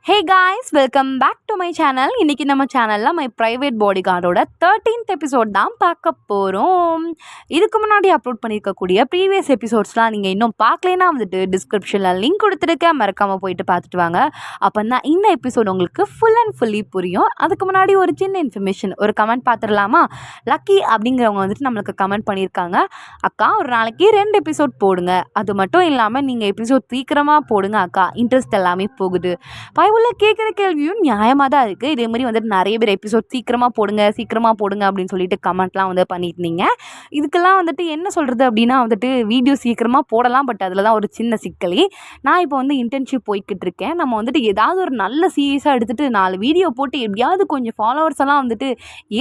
Hey guys, welcome back to my channel. இன்றைக்கி நம்ம சேனலில் மை ப்ரைவேட் பாடி கார்டோட 13th எபிசோட் தான் பார்க்க போகிறோம். இதுக்கு முன்னாடி அப்லோட் பண்ணியிருக்கக்கூடிய ப்ரீவியஸ் எபிசோட்ஸ்லாம் நீங்கள் இன்னும் பார்க்கலனா வந்துட்டு டிஸ்கிரிப்ஷனில் லிங்க் கொடுத்துருக்கேன், மறக்காமல் போயிட்டு பார்த்துட்டு வாங்க. அப்போ தான் இந்த எபிசோட் உங்களுக்கு ஃபுல் அண்ட் ஃபுல்லி புரியும். அதுக்கு முன்னாடி ஒரு சின்ன இன்ஃபர்மேஷன், ஒரு கமெண்ட் பார்த்துடலாமா? லக்கி அப்படிங்கிறவங்க வந்துட்டு நம்மளுக்கு கமெண்ட் பண்ணியிருக்காங்க, அக்கா ஒரு நாளைக்கு 2 எபிசோட் போடுங்க, அது மட்டும் இல்லாமல் நீங்கள் எபிசோட் சீக்கிரமாக போடுங்க அக்கா, இன்ட்ரெஸ்ட் எல்லாமே போகுது. உள்ள கேட்குற கேள்வியும் நியாயமாக தான் இருக்குது. இதே மாதிரி வந்துட்டு நிறைய பேர் எபிசோட் சீக்கிரமாக போடுங்க அப்படின்னு சொல்லிட்டு கமெண்ட்லாம் வந்து பண்ணியிருந்தீங்க. இதுக்கெல்லாம் வந்துட்டு என்ன சொல்கிறது அப்படின்னா வந்துட்டு வீடியோ சீக்கிரமாக போடலாம், பட் அதில் தான் ஒரு சின்ன சிக்கலே. நான் இப்போ வந்து இன்டர்ன்ஷிப் போய்கிட்டு இருக்கேன். நம்ம வந்துட்டு ஏதாவது ஒரு நல்ல சீரியஸாக எடுத்துகிட்டு 4 வீடியோ போட்டு எப்படியாவது கொஞ்சம் ஃபாலோவர்ஸ் எல்லாம் வந்துட்டு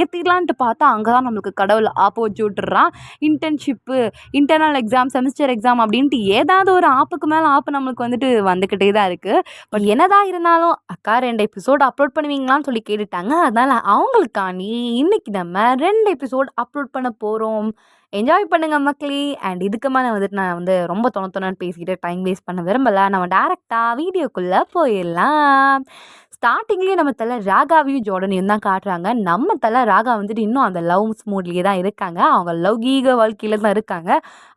ஏற்றிக்கலான்ட்டு பார்த்தா அங்கே தான் நம்மளுக்கு கடவுள் ஆப்பு வச்சு விட்டுறான். Internship, internal exam, semester exam அப்படின்ட்டு ஏதாவது ஒரு ஆப்புக்கு மேலே ஆப்பு நம்மளுக்கு வந்துட்டு வந்துக்கிட்டே தான் இருக்குது. பட் என்னதான் இருந்தாலும் அக்கா 2 எபிசோட் அப்லோட் பண்ணுவீங்களான்னு சொல்லி கேட்டுட்டாங்க. அதனால் அவங்களுக்காண்டி இன்னைக்கு நம்ம 2 எபிசோட் அப்லோட் பண்ண போகிறோம். என்ஜாய் பண்ணுங்க மக்களே. அண்ட் இதுக்கு மேலே வந்துட்டு நான் வந்து ரொம்ப தொணத்தொன்னு பேசிக்கிட்டு டைம் வேஸ்ட் பண்ண விரும்பலை. நம்ம டேரெக்டாக வீடியோக்குள்ளே போயிடலாம். ஸ்டார்டிங்லேயே நம்ம தலை ராகாவையும் ஜோர்டனையும் தான் காட்டுறாங்க. நம்ம தலை ராகா வந்துட்டு இன்னும் அந்த லவ்ஸ் மூட்லேயே தான் இருக்காங்க. அவங்க லௌகீக வாழ்க்கையில் தான் இருக்காங்க.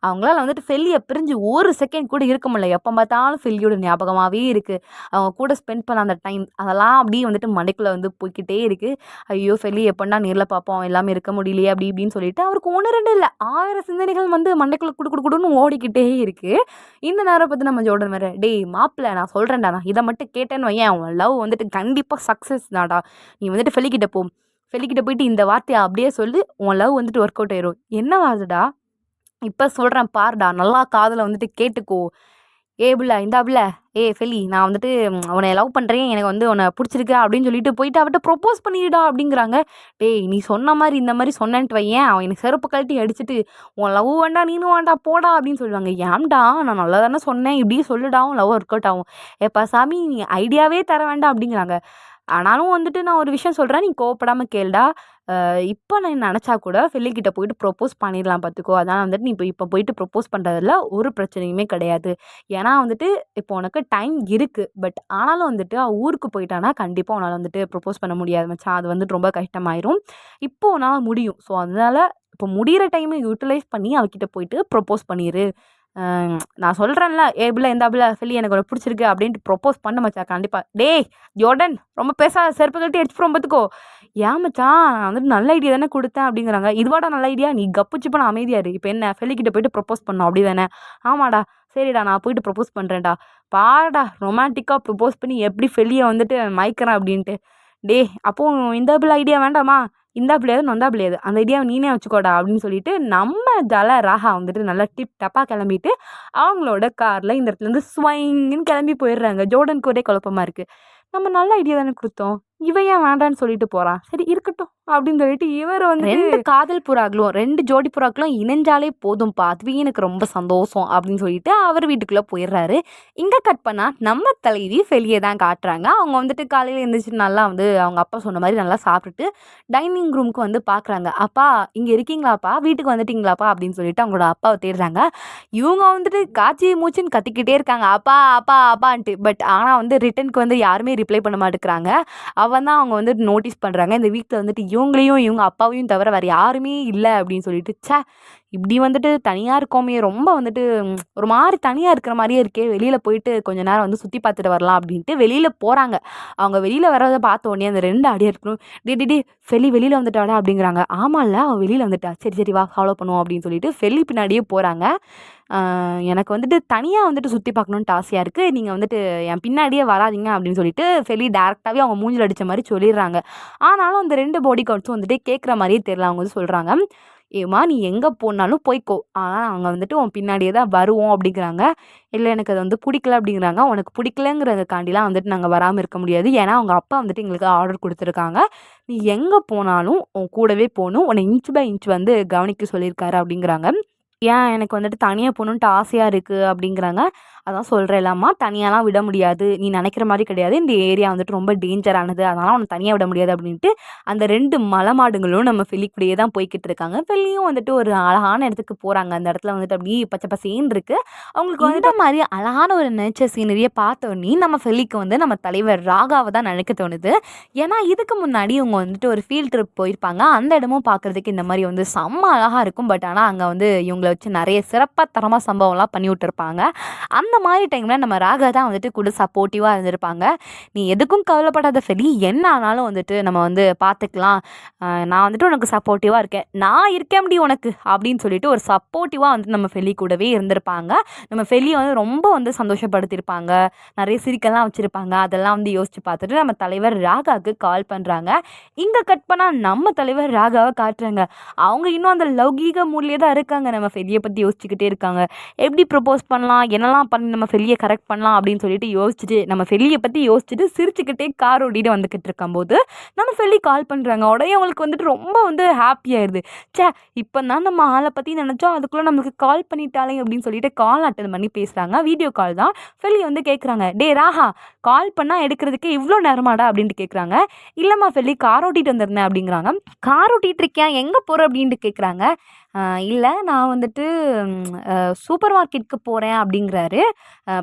அவங்களால வந்துட்டு ஃபெல்லியை பிரிஞ்சு ஒரு செகண்ட் கூட இருக்க முடியல. எப்போ பார்த்தாலும் ஃபெல்லியோட ஞாபகமாகவே இருக்குது. அவங்க கூட ஸ்பெண்ட் பண்ண அந்த டைம் அதெல்லாம் அப்படியே வந்துட்டு மண்டைக்குள்ளே வந்து போய்கிட்டே இருக்குது. ஐயோ ஃபெல்லி எப்படின்னா நேரில் பார்ப்போம், எல்லாமே இருக்க முடியலையே அப்படி இப்படின்னு சொல்லிட்டு அவருக்கு 1 2 இல்லை 1000 சிந்தனைகள் வந்து மண்டைக்குள்ளே குடுன்னு ஓடிக்கிட்டே இருக்குது. இந்த நேரம் பார்த்து நம்ம ஜோர்டன் வேறு, டேய் மாப்பிள்ள நான் சொல்கிறேன்டா, நான் இதை மட்டும் கேட்டேன்னு வையேன், அவன் லவ் வந்துட்டு கண்டிப்பாக சக்ஸஸ் தான்டா. நீ வந்துட்டு ஃபெல்லிக்கிட்ட போ, ஃபெல்லிக்கிட்ட போயிட்டு இந்த வார்த்தையை அப்படியே சொல்லி உன் லவ் வந்துட்டு ஒர்க் அவுட் ஆயிரும். என்ன வாதுடா இப்போ சொல்கிறேன் பாருடா, நல்லா காதில் வந்துட்டு கேட்டுக்கோ. ஏ பிள்ள இந்தா பிள்ள, ஏ ஃபெல்லி நான் வந்துட்டு உன்னை லவ் பண்ணுறேன், எனக்கு வந்து உன்னை பிடிச்சிருக்கு அப்படின்னு சொல்லிட்டு போயிட்டு அவட்ட ப்ரொப்போஸ் பண்ணிடுடா அப்படிங்கிறாங்க. டேய் நீ சொன்ன மாதிரி இந்த மாதிரி சொன்னேன்ட்டு வையேன், அவன் எனக்கு செருப்பு கழட்டி அடிச்சுட்டு உன் லவ் வேண்டாம் நீனும் வேண்டாம் போடா அப்படின்னு சொல்லுவாங்க. ஏன்டா நான் நல்லா தானே சொன்னேன், இப்படியே சொல்லுடா உன் லவ் ஒர்க் அவுட் ஆகும். ஏப்பா சாமி நீ ஐடியாவே தர வேண்டாம் அப்படிங்கிறாங்க. ஆனாலும் வந்துட்டு நான் ஒரு விஷயம் சொல்கிறேன், நீ கோவப்படாமல் கேளுடா. இப்போ நான் நினச்சா கூட ஃபெல்லிக்கிட்ட போயிட்டு ப்ரொப்போஸ் பண்ணிடலாம் பார்த்துக்கோ. அதனால் வந்துட்டு நீ இப்போ போயிட்டு ப்ரொப்போஸ் பண்ணுறதுல ஒரு பிரச்சனையுமே கிடையாது. ஏன்னா வந்துட்டு இப்போ உனக்கு டைம் இருக்குது. பட் ஆனாலும் வந்துட்டு ஊருக்கு போயிட்டானா கண்டிப்பாக உன்னால் வந்துட்டு ப்ரொப்போஸ் பண்ண முடியாது மச்சான். அது வந்துட்டு ரொம்ப கஷ்டமாயிரும். இப்போ உன்னால் முடியும். ஸோ அதனால் இப்போ முடிகிற டைமை யூட்டிலைஸ் பண்ணி அவகிட்ட போயிட்டு ப்ரொப்போஸ் பண்ணிடு. நான் சொல்கிறேன்ல, ஏ பிள்ளை இந்த பிள்ளை ஃபெல்லி எனக்கு உனக்கு பிடிச்சிருக்கு அப்படின்ட்டு ப்ரொப்போஸ் பண்ண மச்சான் கண்டிப்பாக. டேய் ஜோர்டன் ரொம்ப பேசாத, செருப்பு கட்டி அடிச்சு போகிறோம் பார்த்துக்கோ. ஏன் மச்சான் நான் வந்துட்டு நல்ல ஐடியா தானே கொடுத்தேன் அப்படிங்கிறாங்க. இதுவாடா நல்ல ஐடியா, நீ கப்புச்சு பண்ண அமைதியாரு. இப்போ என்ன ஃபெல்லிக்கிட்ட போயிட்டு ப்ரொப்போஸ் பண்ணோம் அப்படி தானே? ஆமாடா சரிடா நான் போயிட்டு ப்ரொப்போஸ் பண்ணுறேன்டா. பாடா ரொமான்டிக்காக ப்ரொப்போஸ் பண்ணி எப்படி ஃபெல்லியை வந்துட்டு மயக்கிறேன் அப்படின்ட்டு. டே அப்போது இந்த பிள்ளை ஐடியா வேண்டாமா? இந்த பிள்ளையாது நொந்தா பிள்ளையாது, அந்த ஐடியாவை நீனே வச்சுக்கோடா அப்படின்னு சொல்லிட்டு நம்ம ஜல ராகா வந்துட்டு நல்லா டிப் டப்பாக கிளம்பிட்டு அவங்களோட காரில் இந்த இடத்துலேருந்து ஸ்வைங்கன்னு கிளம்பி போயிடுறாங்க. ஜோர்டனுக்கு ஒரே குழப்பமாக இருக்குது. நம்ம நல்ல ஐடியா தானே கொடுத்தோம், இவன் ஏன் வேண்டான்னு சொல்லிட்டு போகிறான், சரி இருக்கட்டும் அப்படின்னு சொல்லிட்டு இவர் வந்து 2 காதல் புறாக்களும் 2 ஜோடி புறாக்களும் இணைஞ்சாலே போதும்ப்பா, அதுவே எனக்கு ரொம்ப சந்தோஷம் அப்படின்னு சொல்லிட்டு அவர் வீட்டுக்குள்ளே போயிடுறாரு. இங்கே கட் பண்ணால் நம்ம தலைவி ஃபெல்லியை தான் காட்டுறாங்க. அவங்க வந்துட்டு காலையில் எழுந்திரிச்சிட்டு நல்லா வந்து அவங்க அப்பா சொன்ன மாதிரி நல்லா சாப்பிட்டுட்டு டைனிங் ரூமுக்கு வந்து பார்க்குறாங்க. அப்பா இங்கே இருக்கீங்களாப்பா, வீட்டுக்கு வந்துட்டீங்களாப்பா அப்படின்னு சொல்லிட்டு அவங்களோட அப்பாவை தேடுறாங்க. இவங்க வந்துட்டு காய்ச்சி மூச்சுன்னு கத்திக்கிட்டே இருக்காங்க, அப்பா அப்பா அப்பான்ட்டு. பட் ஆனால் வந்து ரிட்டனுக்கு வந்து யாருமே ரிப்ளை பண்ண மாட்டேங்கிறாங்க. அவன் தான் அவங்க வந்துட்டு நோட்டீஸ் பண்ணுறாங்க. இந்த வீட்டில் வந்துட்டு இவங்களையும் இவங்க அப்பாவையும் தவிர வேறு யாருமே இல்லை அப்படின்னு சொல்லிட்டு, இப்படி வந்துட்டு தனியாக இருக்கோமே, ரொம்ப வந்துட்டு ஒரு மாதிரி தனியாக இருக்கிற மாதிரியே இருக்கே, வெளியில் போயிட்டு கொஞ்ச நேரம் வந்து சுற்றி பார்த்துட்டு வரலாம் அப்படின்ட்டு வெளியில் போகிறாங்க. அவங்க வெளியில் வர்றதை பார்த்த உடனே அந்த 2 அடியாக இருக்கணும், டே ஃபெல்லி வெளியில் வந்துட்டாடா அப்படிங்கிறாங்க. ஆமாம்ல அவன் வெளியில் வந்துட்டா, சரி வா ஃபாலோ பண்ணுவோம் அப்படின்னு சொல்லிட்டு ஃபெல்லி பின்னாடியே போகிறாங்க. எனக்கு வந்துட்டு தனியாக வந்துட்டு சுற்றி பார்க்கணுன்ட்டு ஆசையாக இருக்குது, நீங்கள் வந்துட்டு என் பின்னாடியே வராதிங்க அப்படின்னு சொல்லிட்டு ஃபெல்லி டேரெக்டாகவே அவங்க மூஞ்சில் அடித்த மாதிரி சொல்லிடுறாங்க. ஆனாலும் அந்த 2 பாடி கார்ட்ஸும் வந்துட்டு கேட்குற மாதிரியே தெரியல. அவங்க வந்து சொல்கிறாங்க, ஏம்மா நீ எங்கே போனாலும் போய்க்கோ, ஆனால் நாங்கள் வந்துட்டு உன் பின்னாடியே தான் வருவோம் அப்படிங்கிறாங்க. இல்லை எனக்கு அது வந்து பிடிக்கல அப்படிங்கிறாங்க. உனக்கு பிடிக்கலங்கிறதுக்காண்டிலாம் வந்துட்டு நாங்கள் வராமல் இருக்க முடியாது, ஏன்னா அவங்க அப்பா வந்துட்டு எங்களுக்கு ஆர்டர் கொடுத்துருக்காங்க, நீ எங்கே போனாலும் உன் கூடவே போகணும், உன்னை இன்ச் பை இன்ச் வந்து கவனிக்க சொல்லியிருக்காரு அப்படிங்கிறாங்க. ஏன் எனக்கு வந்துட்டு தனியாக போகணுன்ட்டு ஆசையாக இருக்குது அப்படிங்கிறாங்க. அதான் சொல்கிறேன்லாம்மா, தனியாலாம் விட முடியாது, நீ நினைக்கிற மாதிரி கிடையாது, இந்த ஏரியா வந்துட்டு ரொம்ப டேஞ்சரானது, அதனால் அவனை தனியாக விட முடியாது அப்படின்ட்டு அந்த 2 மலைமாடுங்களும் நம்ம ஃபெல்லி கூடயே தான் போய்கிட்டு இருக்காங்க. ஃபெல்லியும் வந்துட்டு ஒரு அழகான இடத்துக்கு போகிறாங்க. அந்த இடத்துல வந்துட்டு அப்படியே பச்சை பசேன்னு இருக்குது. அவங்களுக்கு வந்து இந்த மாதிரி அழகான ஒரு நேச்சர் சீனரியை பார்த்தோன்னே நம்ம ஃபெல்லிக்கு வந்து நம்ம தலைவர் ராகாவை தான் நினைக்க தோணுது. ஏன்னா இதுக்கு முன்னாடி இவங்க வந்துட்டு ஒரு ஃபீல்ட் ட்ரிப் போயிருப்பாங்க. அந்த இடமும் பார்க்குறதுக்கு இந்த மாதிரி வந்து செம்ம அழகாக இருக்கும். பட் ஆனால் அங்கே வந்து இவங்களை வச்சு நிறைய சிறப்பாக தரமாக சம்பவம்லாம் பண்ணி விட்டுருப்பாங்க. அந்த மாதிரி டைமில் நம்ம ராகா தான் வந்துட்டு கூட சப்போர்ட்டிவாக இருந்திருப்பாங்க. நீ எதுக்கும் கவலைப்படாத ஃபெலி, என்ன ஆனாலும் வந்துட்டு நம்ம வந்து பார்த்துக்கலாம், நான் வந்துட்டு உனக்கு சப்போர்ட்டிவாக இருக்கேன், நான் இருக்கேன் முடி உனக்கு அப்படின்னு சொல்லிட்டு ஒரு சப்போர்ட்டிவாக வந்து நம்ம ஃபெலி கூடவே இருந்திருப்பாங்க. நம்ம ஃபெலியை வந்து ரொம்ப வந்து சந்தோஷப்படுத்தியிருப்பாங்க, நிறைய சிரிக்கெல்லாம் வச்சுருப்பாங்க. அதெல்லாம் வந்து யோசிச்சு பார்த்துட்டு நம்ம தலைவர் ராகாவுக்கு கால் பண்ணுறாங்க. இங்கே கட் பண்ணால் நம்ம தலைவர் ராகாவை காட்டுறாங்க. அவங்க இன்னும் அந்த லௌகீக மூலியே தான் இருக்காங்க. நம்ம ஃபெலியை பற்றி யோசிச்சுக்கிட்டே இருக்காங்க. எப்படி ப்ரப்போஸ் பண்ணலாம், என்னெல்லாம் பண்ணி நம்ம ஃபெல்லியை கரெக்ட் பண்ணலாம் அப்படின்னு சொல்லிட்டு யோசிச்சுட்டு, நம்ம ஃபெல்லியை பற்றி யோசிச்சுட்டு சிரிச்சுக்கிட்டே கார் ஓட்டிட்டு வந்துக்கிட்டு இருக்கும்போது நம்ம ஃபெல்லி கால் பண்ணுறாங்க. உடனே அவங்களுக்கு வந்துட்டு ரொம்ப வந்து ஹாப்பியாயிருது. சே, இப்போ தான் நம்ம ஆளை பற்றி நினச்சோம், அதுக்குள்ளே நம்மளுக்கு கால் பண்ணிட்டாலே அப்படின்னு சொல்லிட்டு கால் அட்டன் பண்ணி பேசுகிறாங்க. வீடியோ கால் தான். ஃபெல்லி வந்து கேட்குறாங்க, டே ராஹா, கால் பண்ணால் எடுக்கிறதுக்கு இவ்வளோ நேரமாடா அப்படின்ட்டு கேட்குறாங்க. இல்லைம்மா ஃபெல்லி, கார் ஓட்டிகிட்டு வந்திருந்தேன் அப்படிங்கிறாங்க. கார் ஓட்டிகிட்டு இருக்கேன், எங்கே போகிற அப்படின்ட்டு கேட்குறாங்க. இல்லை, நான் வந்துட்டு சூப்பர் மார்க்கெட்டுக்கு போகிறேன் அப்படிங்கிறாரு.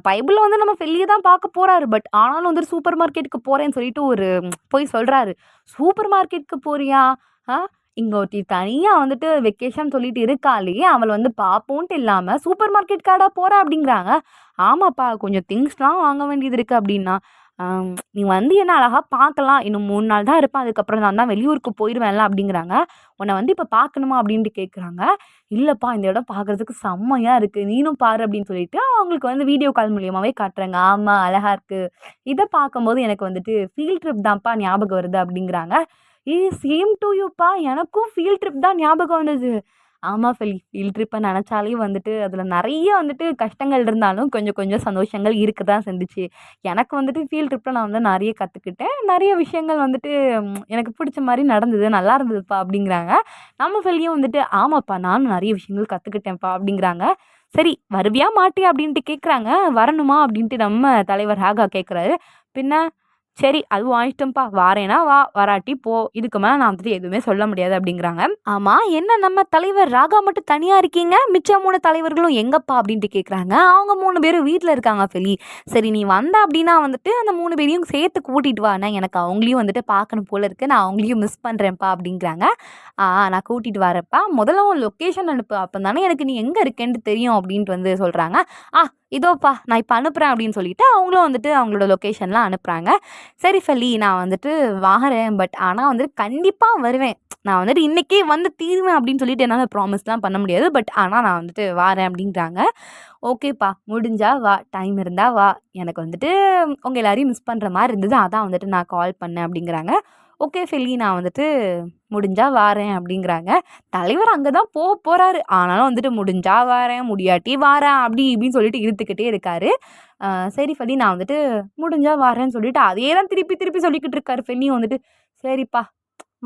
பைபிளில் வந்து நம்ம ஃபெல்லியை தான் பார்க்க போகிறாரு. பட் ஆனாலும் வந்துட்டு சூப்பர் மார்க்கெட்டுக்கு போகிறேன்னு சொல்லிட்டு ஒரு போய் சொல்கிறாரு. சூப்பர் மார்க்கெட்டுக்கு போறியா? இங்கே ஒருத்தி தனியாக வந்துட்டு வெக்கேஷன் சொல்லிட்டு இருக்காளே, அவளை வந்து பார்ப்போன்ட்டு இல்லாமல் சூப்பர் மார்க்கெட் கார்டாக போகிறா அப்படிங்கிறாங்க. ஆமாப்பா, கொஞ்சம் திங்ஸ்லாம் வாங்க வேண்டியது இருக்குது அப்படின்னா, நீ வந்து என்ன அழகாக பார்க்கலாம், இன்னும் 3 நாள் தான் இருப்பேன், அதுக்கப்புறம் நான் தான் வெளியூருக்கு போயிடுவேன்ல அப்படிங்கிறாங்க. உன்னை வந்து இப்போ பார்க்கணுமா அப்படின்ட்டு கேட்குறாங்க. இல்லைப்பா, இந்த இடம் பார்க்குறதுக்கு செம்மையாக இருக்குது, நீனும் பாரு அப்படின்னு சொல்லிட்டு அவங்களுக்கு வந்து வீடியோ கால் மூலியமாகவே காட்டுறாங்க. ஆமாம், அழகாக இருக்குது, இதை பார்க்கும்போது எனக்கு வந்துட்டு ஃபீல்ட் ட்ரிப் தான்ப்பா ஞாபகம் வருது அப்படிங்கிறாங்க. சேம் டு யூப்பா, எனக்கும் ஃபீல்ட் ட்ரிப் தான் ஞாபகம் வந்தது. ஆமாம் ஃபெல்லி, ஃபீல்ட் ட்ரிப்பை நினச்சாலே வந்துட்டு அதில் நிறைய வந்துட்டு கஷ்டங்கள் இருந்தாலும் கொஞ்சம் கொஞ்சம் சந்தோஷங்கள் இருக்க தான் செஞ்சுச்சு. எனக்கு வந்துட்டு ஃபீல்ட் ட்ரிப்பில் நான் வந்து நிறைய கற்றுக்கிட்டேன், நிறைய விஷயங்கள் வந்துட்டு எனக்கு பிடிச்ச மாதிரி நடந்தது, நல்லா இருந்ததுப்பா அப்படிங்கிறாங்க. நம்ம ஃபெல்லியும் வந்துட்டு ஆமாப்பா, நானும் நிறைய விஷயங்கள் கற்றுக்கிட்டேன்ப்பா அப்படிங்கிறாங்க. சரி, வருவியா மாட்டியா அப்படின்ட்டு கேட்குறாங்க. வரணுமா அப்படின்ட்டு நம்ம தலைவர் ராகா கேட்குறாரு. பின்ன சரி, அதுவும் வாங்கிட்டோம்ப்பா, வாரேனா வா, வராட்டி போ, இதுக்கு மேலே நான் வந்துட்டு எதுவுமே சொல்ல முடியாது அப்படிங்கிறாங்க. ஆமாம், என்ன நம்ம தலைவர் ராகா மட்டும் தனியாக இருக்கீங்க, மிச்சம் 3 தலைவர்களும் எங்கப்பா அப்படின்ட்டு கேட்குறாங்க. அவங்க 3 பேரும் வீட்டில் இருக்காங்க ஃபெலி. சரி, நீ வந்த அப்படின்னா வந்துட்டு அந்த 3 பேரையும் சேர்த்து கூட்டிகிட்டு வாண்ணா, எனக்கு அவங்களையும் வந்துட்டு பார்க்கணும் போல இருக்குது, நான் அவங்களையும் மிஸ் பண்ணுறேன்ப்பா அப்படிங்கிறாங்க. நான் கூட்டிகிட்டு வரேன்ப்பா, முதல்ல உன் லொக்கேஷன் அனுப்பு, அப்போ தானே எனக்கு நீ எங்கே இருக்கேன்ட்டு தெரியும் அப்படின்ட்டு வந்து சொல்கிறாங்க. இதோப்பா நான் இப்போ அனுப்புகிறேன் அப்படின்னு சொல்லிட்டு அவங்களும் வந்துட்டு அவங்களோட லொக்கேஷன்லாம் அனுப்புகிறாங்க. சரி ஃபெல்லி, நான் வந்துட்டு வாங்குறேன், பட் ஆனால் வந்துட்டு கண்டிப்பாக வருவேன், நான் வந்துட்டு இன்றைக்கே வந்து தீருவேன் அப்படின்னு சொல்லிட்டு என்னால் ப்ராமிஸ்லாம் பண்ண முடியாது, பட் ஆனால் நான் வந்துட்டு வாரேன் அப்படின்றாங்க. ஓகேப்பா, முடிஞ்சா வா, டைம் இருந்தால் வா, எனக்கு வந்துட்டு உங்கள் எல்லாரையும் மிஸ் பண்ணுற மாதிரி இருந்தது, அதான் வந்துட்டு நான் கால் பண்ணேன் அப்படிங்கிறாங்க. ஓகே ஃபெல்லி, நான் வந்துட்டு முடிஞ்சா வாரேன் அப்படிங்கிறாங்க. தலைவர் அங்கே தான் போகிறாரு, ஆனாலும் வந்துட்டு முடிஞ்சா வாரேன், முடியாட்டி வாரேன் அப்படி இப்படின்னு சொல்லிட்டு இழுத்துக்கிட்டே இருக்காரு. சரி ஃபெல்லி, நான் வந்துட்டு முடிஞ்சா வாரேன்னு சொல்லிட்டு அதே தான் திருப்பி திருப்பி சொல்லிக்கிட்டு இருக்காரு. ஃபெல்லியும் வந்துட்டு சரிப்பா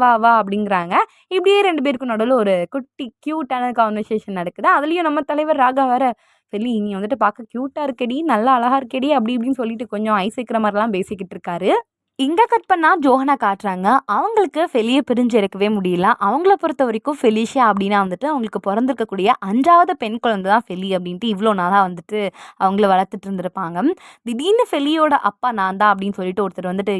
வா வா அப்படிங்கிறாங்க. இப்படியே 2 பேருக்கும் நடுவில் ஒரு குட்டி க்யூட்டான கான்வர்சேஷன் நடக்குது. அதுலேயும் நம்ம தலைவர் ராகா வேற, ஃபெல்லி நீ வந்துட்டு பார்க்க க்யூட்டாக இருக்கடி, நல்லா அழகாக இருக்கடி அப்படி இப்படின்னு சொல்லிட்டு கொஞ்சம் ஐஸ் வைக்கிற மாதிரிலாம் பேசிக்கிட்டு இருக்காரு. இங்கே கட் பண்ணால் ஜோஹனா காட்டுறாங்க. அவங்களுக்கு ஃபெலியை பிரிஞ்சு இருக்கவே முடியல. அவங்கள பொறுத்த வரைக்கும் ஃபெலிஷியா அப்படின்னா வந்துட்டு அவங்களுக்கு பிறந்திருக்கக்கூடிய 5வது பெண் குழந்தை தான் ஃபெலி அப்படின்ட்டு இவ்வளோ நாளாக வந்துட்டு அவங்கள வளர்த்துட்டு இருந்திருப்பாங்க. திடீர்னு ஃபெலியோட அப்பா நான் தான் அப்படின்னு சொல்லிட்டு ஒருத்தர் வந்துட்டு,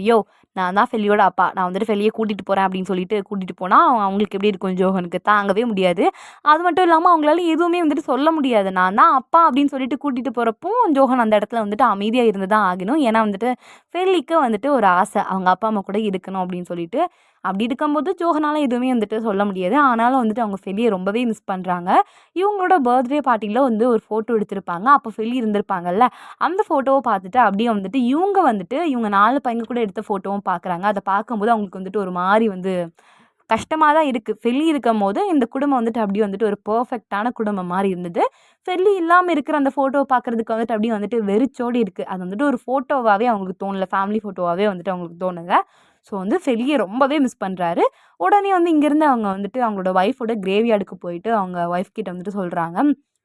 நான் தான் ஃபெலியோட அப்பா, நான் வந்துட்டு ஃபெலியை கூட்டிகிட்டு போகிறேன் அப்படின்னு சொல்லிட்டு கூட்டிகிட்டு போனால் அவங்களுக்கு எப்படி இருக்கும், ஜோஹனுக்கு தாங்கவே முடியாது. அது மட்டும் இல்லாமல் அவங்களால எதுவுமே வந்துட்டு சொல்ல முடியாது. நான் தான் அப்பா அப்படின்னு சொல்லிட்டு கூட்டிகிட்டு போகிறப்போ ஜோஹன் அந்த இடத்துல வந்துட்டு அமைதியாக இருந்து தான் ஆகணும். ஏன்னா வந்துட்டு ஃபெலிக்கு வந்துட்டு ஒரு ஆசை, அவங்க அப்பா அம்மா கூட இருக்கணும் அப்படின்னு சொல்லிட்டு. அப்படி இருக்கும்போது ஜோஹனால் எதுவுமே வந்துட்டு சொல்ல முடியாது. ஆனாலும் வந்துட்டு அவங்க ஃபெலியை ரொம்பவே மிஸ் பண்ணுறாங்க. இவங்களோட பர்த்டே பார்ட்டியில் வந்து ஒரு ஃபோட்டோ எடுத்திருப்பாங்க. அப்போ ஃபெலி இருந்திருப்பாங்கல்ல, அந்த ஃபோட்டோவை பார்த்துட்டு அப்படியே வந்துட்டு இவங்க 4 பையங்க கூட எடுத்த ஃபோட்டோவும் பார்க்குறாங்க. அதை பார்க்கும்போது அவங்களுக்கு வந்துட்டு ஒரு மாதிரி வந்து கஷ்டமாக தான் இருக்குது. ஃபெல்லி இருக்கும் போது இந்த குடும்பம் வந்துட்டு அப்படியே வந்துட்டு ஒரு பர்ஃபெக்டான குடும்பம் மாதிரி இருந்தது. ஃபெல்லி இல்லாமல் இருக்கிற அந்த ஃபோட்டோவை பார்க்குறதுக்கு வந்துட்டு அப்படியே வந்துட்டு வெறிச்சோடி இருக்குது. அது வந்துட்டு ஒரு ஃபோட்டோவாகவே அவங்களுக்கு தோணல, ஃபேமிலி ஃபோட்டோவாகவே வந்துட்டு அவங்களுக்கு தோணுங்க. ஸோ வந்து ஃபெல்லியை ரொம்பவே மிஸ் பண்ணுறாரு. உடனே வந்து இங்கேருந்து அவங்க வந்துட்டு அவங்களோட ஒய்ஃபோட கிரேவியார்டுக்கு போயிட்டு அவங்க ஒய்ஃப் கிட்ட வந்துட்டு சொல்கிறாங்க,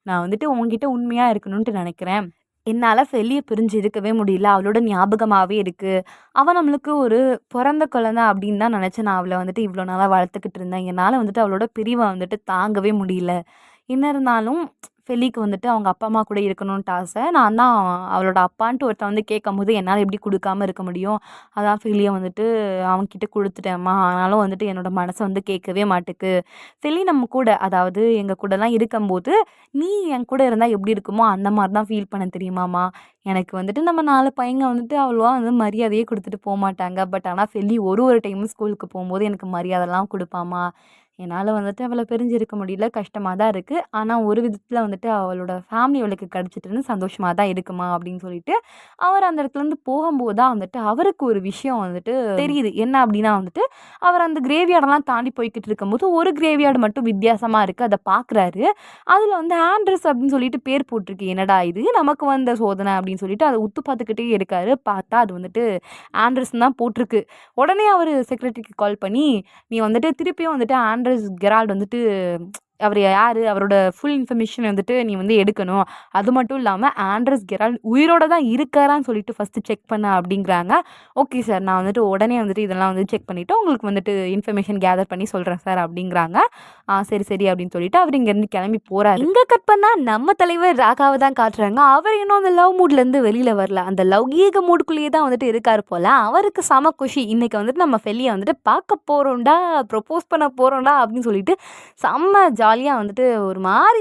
நான் வந்துட்டு உங்ககிட்ட உண்மையாக இருக்கணும்ன்ட்டு நினைக்கிறேன், என்னால ஃபெல்லிய பிரிஞ்சு இருக்கவே முடியல. அவளோட ஞாபகமாவே இருக்கு. அவ நம்மளுக்கு ஒரு பொறந்த குழந்தை அப்படின்னு தான் நெனச்சு நான் அவள வந்துட்டு இவ்வளோ நாளா வளர்த்துக்கிட்டு இருந்தேன். என்னால வந்துட்டு அவளோட பிரிவ வந்துட்டு தாங்கவே முடியல. என்ன இருந்தாலும் ஃபெல்லிக்கு வந்துட்டு அவங்க அப்பா, அம்மா கூட இருக்கணுன்ட்டு ஆசை. நான் தான் அவளோட அப்பான்ட்டு ஒருத்தன் வந்து கேட்கும்போது என்னால எப்படி குடுக்காம இருக்க முடியும்? அதான் ஃபெல்லிய வந்துட்டு அவன்கிட்ட குடுத்துட்டேன்ம்மா. ஆனாலும் வந்துட்டு என்னோட மனசு வந்து கேட்கவே மாட்டுக்கு. ஃபெல்லி நம்ம கூட அதாவது எங்க கூடலாம் இருக்கும்போது, நீ என் கூட இருந்தா எப்படி இருக்குமோ அந்த மாரி தான் ஃபீல் பண்ணேன் தெரியுமாம்மா? எனக்கு வந்துட்டு நம்ம 4 பையங்க வந்துட்டு அவ்வளவா வந்து மரியாதையே குடுத்துட்டு போமாட்டாங்க. பட் ஆனா ஃபெல்லி ஒரு டைமும் ஸ்கூலுக்கு போம்போது எனக்கு மரியாதைலாம் குடுப்பாம்மா. என்னால வந்துட்டு அவள பிரிஞ்சு இருக்க முடியல. கஷ்டமா தான் இருக்கு. ஆனா ஒரு விதத்துல வந்துட்டு அவளோட ஃபேமிலி அவளுக்கு கிடைச்சிட்டுன்னு சந்தோஷமா தான் இருக்குமா அப்படின்னு சொல்லிட்டு, அவர் அந்த இடத்துலருந்து போகும்போது தான் வந்துட்டு அவருக்கு ஒரு விஷயம் வந்துட்டு தெரியுது. என்ன அப்படின்னா வந்துட்டு, அவர் அந்த கிரேவ்யார்டெல்லாம் தாண்டி போய்க்கிட்டு இருக்கும்போது, ஒரு கிரேவ்யார்டு மட்டும் வித்தியாசமா இருக்கு. அத பார்க்குறாரு. அதுல வந்து ஆண்ட்ரஸ் அப்படின்னு சொல்லிட்டு பேர் போட்டிருக்கு. என்னடா இது! நமக்கு வந்த சோதனை அப்படின்னு சொல்லிட்டு அத உத்து பார்த்துக்கிட்டே இருக்காரு. பார்த்தா அது வந்துட்டு ஆண்ட்ரஸ்ன்னு தான் போட்டிருக்கு. உடனே அவரு செக்ரட்டரிக்கு கால் பண்ணி, நீ வந்துட்டு திருப்பியும் வந்துட்டு ஆண்ட்ரஸ் கெரால்ட் வந்துட்டு அவர் யாரு? அவரோட ஃபுல் இன்ஃபர்மேஷன் வந்துட்டு நீ வந்து எடுக்கணும். அது மட்டும் இல்லாம ஆண்ட்ரஸ் கெரால்ட் உயிரோட தான் இருக்காரான்னு சொல்லிட்டு ஃபர்ஸ்ட்டு செக் பண்ணு அப்படிங்கிறாங்க. Okay sir. நான் வந்துட்டு உடனே வந்துட்டு இதெல்லாம் வந்து செக் பண்ணிட்டு உங்களுக்கு வந்துட்டு இன்ஃபர்மேஷன் கேதர் பண்ணி சொல்றேன் சார் அப்படிங்கிறாங்க. சரி, சரி அப்படின்னு சொல்லிட்டு அவர் இங்கேருந்து கிளம்பி போறாரு. இங்க கட் பண்ணா நம்ம தலைவர் ராகாவ தான் காட்டுறாங்க. அவர் இன்னும் அந்த லவ் மூட்லேருந்து வெளியில வரல. அந்த லௌகீக மூடுக்குள்ளேயே தான் வந்துட்டு இருக்காரு போல. அவருக்கு செம குஷி. இன்னைக்கு வந்துட்டு நம்ம ஃபெல்லிய வந்துட்டு பார்க்க போறோம்டா, ப்ரொபோஸ் பண்ண போறோம்டா அப்படின்னு சொல்லிட்டு செம்ம ஜாலியா வந்துட்டு ஒரு மாரி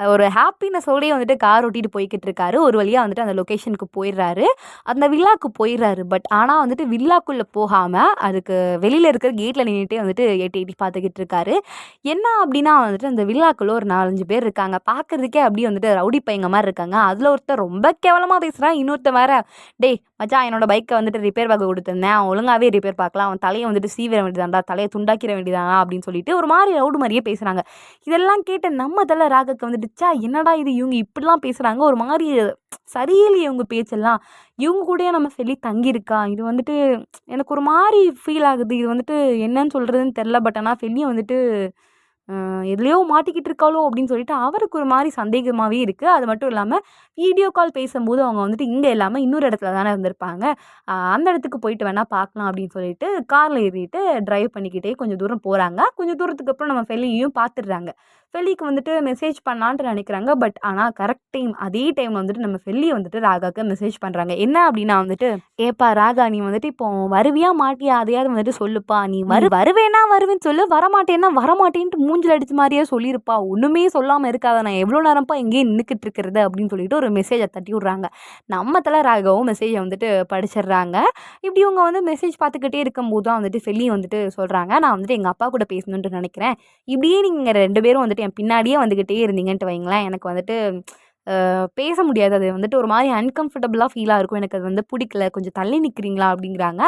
ஒரு ஹாப்பினஸோடயே வந்துட்டு கார் ஓட்டிட்டு போய்க்கிட்டு இருக்காரு. ஒரு வழியா வந்துட்டு அந்த லொகேஷனுக்கு போயிடுறாரு. அந்த வில்லாக்கு போயிடுறாரு. பட் ஆனா வந்துட்டு வில்லாக்குள்ள போகாம, அதுக்கு வெளியில இருக்கிற கேட்ல நின்னுட்டே வந்துட்டு எட்டி எட்டி பார்த்துக்கிட்டு இருக்காரு. என்ன அப்படின்னா வந்துட்டு அந்த வில்லாக்குள்ள ஒரு 4, 5 பேர் இருக்காங்க. பார்க்கறதுக்கே அப்படியே வந்துட்டு ரவுடி பையங்க மாரி இருக்காங்க. அதுல ஒருத்தன் ரொம்ப கேவலமா பேசுறான். இன்னொருத்தன் வேற, "டேய் மச்சான் என்னோட பைக்க வந்துட்டு ரிப்பேர் பார்க்க குடுத்துருந்தேன். அவன் ஒழுங்காவே ரிப்பேர் பார்க்கலாம். அவன் தலைய வந்துட்டு சீவிற வேண்டியதான்டா. தலைய துண்டாக்கிற வேண்டியதானா" அப்படின்னு சொல்லிட்டு ஒரு மாரி ரவுடு மாரியே பேசுறாங்க. இதெல்லாம் கேட்ட நம்ம தல ராகக்கு வந்துட்டு, ச்சே என்னடா இது இவங்க இப்படிலாம் பேசுறாங்க. ஒரு மாரி சரியில்லையே இவங்க பேச்செல்லாம். இவங்க கூடயே நம்ம சொல்லி தங்கியிருக்கா. இது வந்துட்டு எனக்கு ஒரு மாரி ஃபீல் ஆகுது. இது வந்துட்டு என்னன்னு சொல்றதுன்னு தெரியல. பட் ஆனா ஃபெல்லியும் வந்துட்டு எதுலயோ மாட்டிக்கிட்டு இருக்காளோ அப்படின்னு சொல்லிட்டு அவருக்கு ஒரு மாரி சந்தேகமாவே இருக்கு. அது மட்டும் இல்லாம வீடியோ கால் பேசும்போது அவங்க வந்துட்டு இங்க இல்லாம இன்னொரு இடத்துல தானே இருந்திருப்பாங்க. அந்த இடத்துக்கு போயிட்டு வேணா பார்க்கலாம் அப்படின்னு சொல்லிட்டு கார்ல ஏறிட்டு டிரைவ் பண்ணிக்கிட்டே கொஞ்சம் தூரம் போறாங்க. கொஞ்சம் தூரத்துக்கு அப்புறம் நம்ம ஃபெல்லியையும் பார்த்துடுறாங்க. ஃபெல்லிக்கு வந்துட்டு மெசேஜ் பண்ணலான்ட்டு நினைக்கிறாங்க. பட் ஆனா கரெக்ட் டைம் அதே டைம்ல வந்துட்டு நம்ம ஃபெல்லி வந்துட்டு ராகாக்கு மெசேஜ் பண்றாங்க. என்ன அப்படின்னா வந்துட்டு, "ஏப்பா ராகா நீ வந்துட்டு இப்போ வருவியா மாட்டியா? அதையாவது வந்துட்டு சொல்லுப்பா. நீ வருவேன்னா வருவேன்னு சொல்லு. வரமாட்டேன்னா வரமாட்டேன்ட்டு மூஞ்சில அடிச்ச மாரியே சொல்லிருப்பா. ஒண்ணுமே சொல்லாம இருக்காத. நான் எவ்வளோ நேரம்ப்பா இங்கேயே நின்னுக்கிட்டு இருக்கிறது" அப்படின்னு சொல்லிட்டு ஒரு மெசேஜ தட்டி விடுறாங்க. நம்ம தல ராகாவும் மெசேஜ வந்துட்டு படிச்சிடுறாங்க. இப்படி இவங்க வந்து மெசேஜ் பார்த்துக்கிட்டே இருக்கும்போது தான் வந்துட்டு ஃபெல்லி வந்துட்டு சொல்றாங்க, "நான் வந்துட்டு எங்க அப்பா கூட பேசணுன்ட்டு நினைக்கிறேன். இப்படியே நீங்க 2 பேரும் வந்துட்டு என் பின்னாடியே வந்துகிட்டே இருந்தீங்கன்ட்டு வைங்களேன், எனக்கு வந்துட்டு பேச முடியாது. அது வந்துட்டு ஒரு மாரி அன்கம்ஃபர்டபுளா ஃபீலா இருக்கும். எனக்கு அது வந்து பிடிக்கல. கொஞ்சம் தள்ளி நிற்கிறீங்களா?" அப்படிங்கிறாங்க.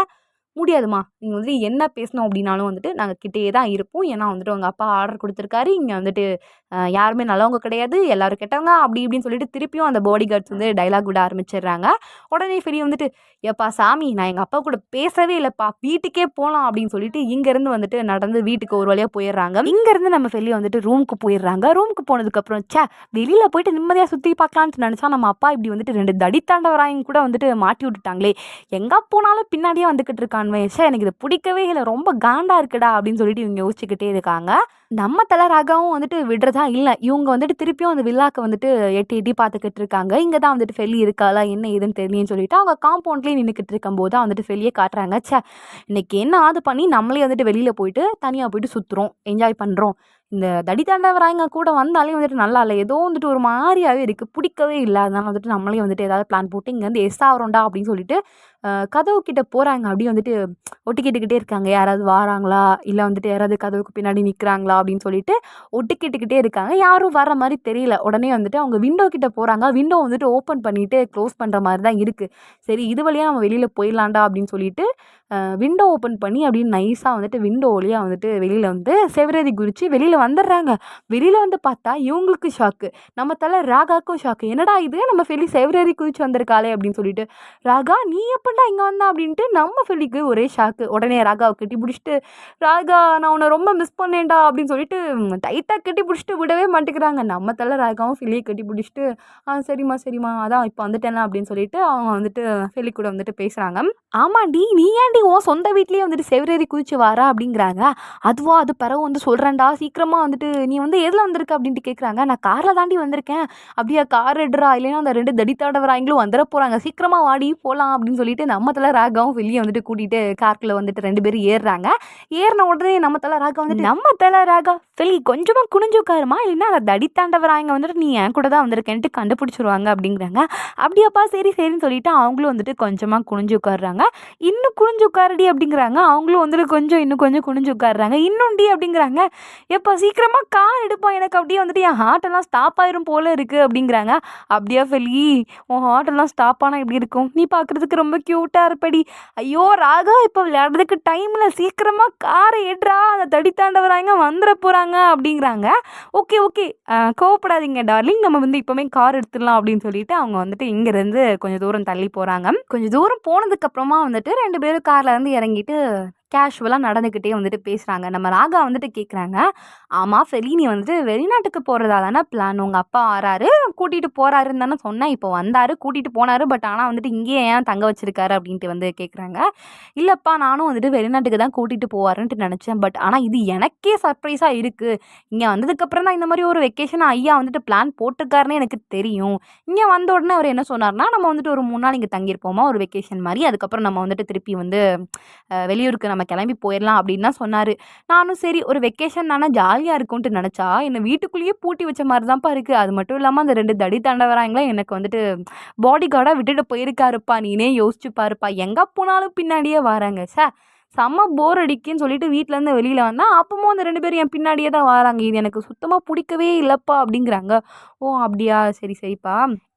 "முடியாதும்மா. நீங்க வந்துட்டு என்ன பேசணும் அப்படின்னாலும் வந்துட்டு நாங்க கிட்டயே தான் இருப்போம். ஏன்னா வந்துட்டு உங்க அப்பா ஆர்டர் குடுத்துருக்காரு. இங்க வந்துட்டு யாருமே நல்லவங்க கிடையாது. எல்லாரும் கெட்டவங்க." அப்படி இப்படின்னு சொல்லிட்டு திருப்பியும் அந்த பாடி கார்ட்ஸ் வந்து டயலாக் விட ஆரம்பிச்சிடுறாங்க. உடனே ஃபெரி வந்துட்டு, "எப்பா சாமி நான் எங்க அப்பா கூட பேசவே இல்லப்பா. வீட்டுக்கே போலாம்." அப்படின்னு சொல்லிட்டு இங்கேருந்து வந்துட்டு நடந்து வீட்டுக்கு ஒரு வழியா போயிடுறாங்க. இங்கேருந்து நம்ம ஃபெல்லி வந்துட்டு ரூமுக்கு போயிடுறாங்க. ரூமுக்கு போனதுக்கப்புறம், ச்சே வெளியில போயிட்டு நிம்மதியா சுத்தி பார்க்கலான்ட்டு நினச்சா, நம்ம அப்பா இப்படி வந்துட்டு 2 தடித்தாண்டவராயங்க கூட வந்துட்டு மாட்டி விட்டுட்டாங்களே. எங்க போனாலும் பின்னாடியே வந்துகிட்டு இருக்கானுவே. ச்சே எனக்கு இது பிடிக்கவே இல்ல. ரொம்ப காண்டா இருக்குடா அப்படின்னு சொல்லிட்டு இவங்க யோசிச்சுக்கிட்டே இருக்காங்க. நம்ம தல ராகாவும் வந்துட்டு விடுறதா இல்ல. இவங்க வந்துட்டு திருப்பியும் அந்த வில்லாக்க வந்துட்டு எட்டி எட்டி பார்த்துக்கிட்டு இருக்காங்க. இங்க தான் வந்துட்டு ஃபெல்லி இருக்காளா? என்ன ஏதுன்னு தெரியலன்னு சொல்லிட்டு அவங்க காம்பவுண்ட்லயே நின்னுக்கிட்டு இருக்கும்போது தான் வந்துட்டு ஃபெல்லிய காட்டுறாங்க. ச்சே இன்னைக்கு என்னாவது பண்ணி நம்மளே வந்துட்டு வெளியில போயிட்டு தனியா போயிட்டு சுத்துறோம். என்ஜாய் பண்றோம். இந்த தடித்தாண்டவராயங்க கூட வந்தாலே வந்துட்டு நல்லா இல்ல. ஏதோ வந்துட்டு ஒரு மாரியாவே இருக்கு. பிடிக்கவே இல்ல. அதனால வந்துட்டு நம்மளே வந்துட்டு ஏதாவது பிளான் போட்டு இங்கேருந்து எஸ் ஆகுறோம்டா அப்படின்னு சொல்லிட்டு கதவு கிட்ட போறாங்க. அப்படியே வந்துட்டு ஒட்டு கேட்டுக்கிட்டே இருக்காங்க. யாராவது வாராங்களா? இல்ல வந்துட்டு யாராவது கதவுக்கு பின்னாடி நிக்கிறாங்களா? அப்படின்னு சொல்லிட்டு ஒட்டு கேட்டுக்கிட்டே இருக்காங்க. யாரும் வர்ற மாரி தெரியல. உடனே வந்துட்டு அவங்க விண்டோ கிட்ட போறாங்க. விண்டோ வந்துட்டு ஓப்பன் பண்ணிட்டு க்ளோஸ் பண்ற மாரி தான் இருக்கு. சரி இது வழியா நம்ம வெளியில போயிடலாம்டா அப்படின்னு சொல்லிட்டு விண்டோ ஓப்பன் பண்ணி அப்படியே நைஸா வந்துட்டு விண்டோ வழியா வந்துட்டு வெளியில வந்து செவரேறி குதிச்சு வெளியில வந்துடுறாங்க. வெளியில வந்து பார்த்தா இவங்களுக்கு ஷாக்கு. நம்ம தல ராகாக்கும் ஷாக்கு. என்னடா இது நம்ம ஃபெல்லி செவரேறி குதிச்சு வந்திருக்காளே அப்படின்னு சொல்லிட்டு, ராகா நீ எப்ப அவன்டா இங்கே வந்தான் அப்படின்ட்டு நம்ம ஃபெலிக்கு ஒரே ஷாக்கு. உடனே ராகாவை கட்டி பிடிச்சிட்டு, ராகா நான் உன்னை ரொம்ப மிஸ் பண்ணேன்டா அப்படின்னு சொல்லிட்டு டைட்டாக கட்டி பிடிச்சிட்டு விடவே மாட்டேங்கிறாங்க. நம்ம தலை ராகாவும் ஃபெலியை கட்டி பிடிச்சிட்டு, சரிம்மா சரிம்மா அதான் இப்போ வந்துட்டேன்ல அப்படின்னு சொல்லிட்டு அவங்க வந்துட்டு ஃபெலி கூட வந்துட்டு பேசுகிறாங்க. ஆமாண்டி நீ ஏன்டி உன் சொந்த வீட்லேயே வந்துட்டு செவரேறி குதிச்சு வாரா அப்படிங்கிறாங்க. அதுவா அது பிறகு வந்து சொல்கிறேன்டா சீக்கிரமாக வந்துட்டு நீ வந்து எதில் வந்திருக்க அப்படின்ட்டு கேட்குறாங்க. நான் காரில் தாண்டி வந்திருக்கேன். அப்படியா கார் எடுறா இல்லைன்னா அந்த 2 தடித்தாடவராங்களும் வந்துட போகிறாங்க, சீக்கிரமாக வாடி போகலாம் அப்படின்னு சொல்லிட்டு நம்ம தலை ராகாவும் வெளியே வந்துட்டு கூட்டிகிட்டு கார்க்கில் வந்துட்டு 2 பேரும் ஏறுறாங்க. ஏறின உடனே நம்ம தலை ராகா வந்துட்டு, நம்ம தலை ராகா ஃபெலி கொஞ்சமாக குனிஞ்சு உட்காருமா இல்லைன்னா அந்த தடித்தாண்டவராங்க வந்துட்டு நீ என் கூட தான் வந்திருக்கேன்ட்டு கண்டுபிடிச்சிருவாங்க அப்படிங்கிறாங்க. அப்படியாப்பா சரி சரின்னு சொல்லிட்டு அவங்களும் வந்துட்டு கொஞ்சமாக குனிஞ்சு உட்காடுறாங்க. இன்னும் குனிஞ்சு உட்காரடி அப்படிங்கிறாங்க. அவங்களும் வந்துட்டு இன்னும் கொஞ்சம் குனிஞ்சு உட்காடுறாங்க. இன்னும்டி அப்படிங்கிறாங்க. எப்போ சீக்கிரமாக கார் எடுப்போம், எனக்கு அப்படியே வந்துட்டு என் ஹார்ட்டெல்லாம் ஸ்டாப் ஆயிரும் போல இருக்குது அப்படிங்கிறாங்க. அப்படியா ஃபெலி உன் ஹார்ட்டெல்லாம் ஸ்டாப் ஆனால் எப்படி இருக்கும், நீ பார்க்குறதுக்கு ரொம்ப க்யூட்டாக இருப்படி. ஐயோ ராகா இப்போ விளையாடுறதுக்கு டைமில் சீக்கிரமாக காரை ஏற்றா, அந்த தடித்தாண்டவராங்க வந்துட போகிறாங்க அப்படிங்கிறாங்க. ஓகே ஓகே கோவப்படாதீங்க டார்லிங், நம்ம வந்து இப்போவே கார் எடுத்துடலாம் அப்படின்னு சொல்லிட்டு அவங்க வந்துட்டு இங்கேருந்து கொஞ்சம் தூரம் தள்ளி போகிறாங்க. கொஞ்சம் தூரம் போனதுக்கப்புறமா வந்துட்டு 2 பேரும் காரில் இருந்து இறங்கிட்டு கேஷுவலாக நடந்துக்கிட்டே வந்துட்டு பேசுகிறாங்க. நம்ம ராகா வந்துட்டு கேட்குறாங்க, ஆமாம் ஃபெலி நீ வந்துட்டு வெளிநாட்டுக்கு போகிறதா தானே பிளான், உங்கள் அப்பா வராரு கூட்டிகிட்டு போகிறாருன்னு தானே சொன்னேன், இப்போ வந்தார் கூட்டிகிட்டு போனார், பட் ஆனால் வந்துட்டு இங்கேயே ஏன் தங்க வச்சிருக்காரு அப்படின்ட்டு வந்து கேட்குறாங்க. இல்லைப்பா நானும் வந்துட்டு வெளிநாட்டுக்கு தான் கூட்டிகிட்டு போவாருன்ட்டு நினச்சேன், பட் ஆனால் இது எனக்கே சர்ப்ரைஸாக இருக்குது. இங்கே வந்ததுக்கப்புறம் தான் இந்த மாதிரி ஒரு வெக்கேஷன் ஐயா வந்துட்டு பிளான் போட்டிருக்காருன்னு எனக்கு தெரியும். இங்கே வந்த உடனே அவர் என்ன சொன்னார்னா, நம்ம வந்துட்டு ஒரு 3 நாள் இங்கே தங்கியிருப்போமா ஒரு வெக்கேஷன் மாதிரி, அதுக்கப்புறம் நம்ம வந்துட்டு திருப்பி வந்து வெளியூருக்கு நம்ம கிளம்பி போயிடலாம் அப்படின்னு தான் சொன்னார். நானும் சரி ஒரு வெக்கேஷன் தானே ஜாலியாக இருக்கும்ன்ட்டு நினச்சா என்னை வீட்டுக்குள்ளேயே பூட்டி வச்ச மாதிரி தான்ப்பா இருக்குது. அது மட்டும் இல்லாமல் அந்த 2 தடி தாண்டவராங்களே எனக்கு வந்துட்டு பாடி கார்டாக விட்டுட்டு போயிருக்காருப்பா, நீனே யோசிச்சு பாருப்பா, எங்கே போனாலும் பின்னாடியே வராங்க செம்ம போர் அடிக்குன்னு சொல்லிட்டு வீட்டிலேருந்து வெளியில் வந்தால் அப்பவும் அந்த 2 பேரும் என் பின்னாடியே தான் வராங்க, இது எனக்கு சுத்தமாக பிடிக்கவே இல்லைப்பா அப்படிங்கிறாங்க. ஓ அப்படியா சரி சரிப்பா,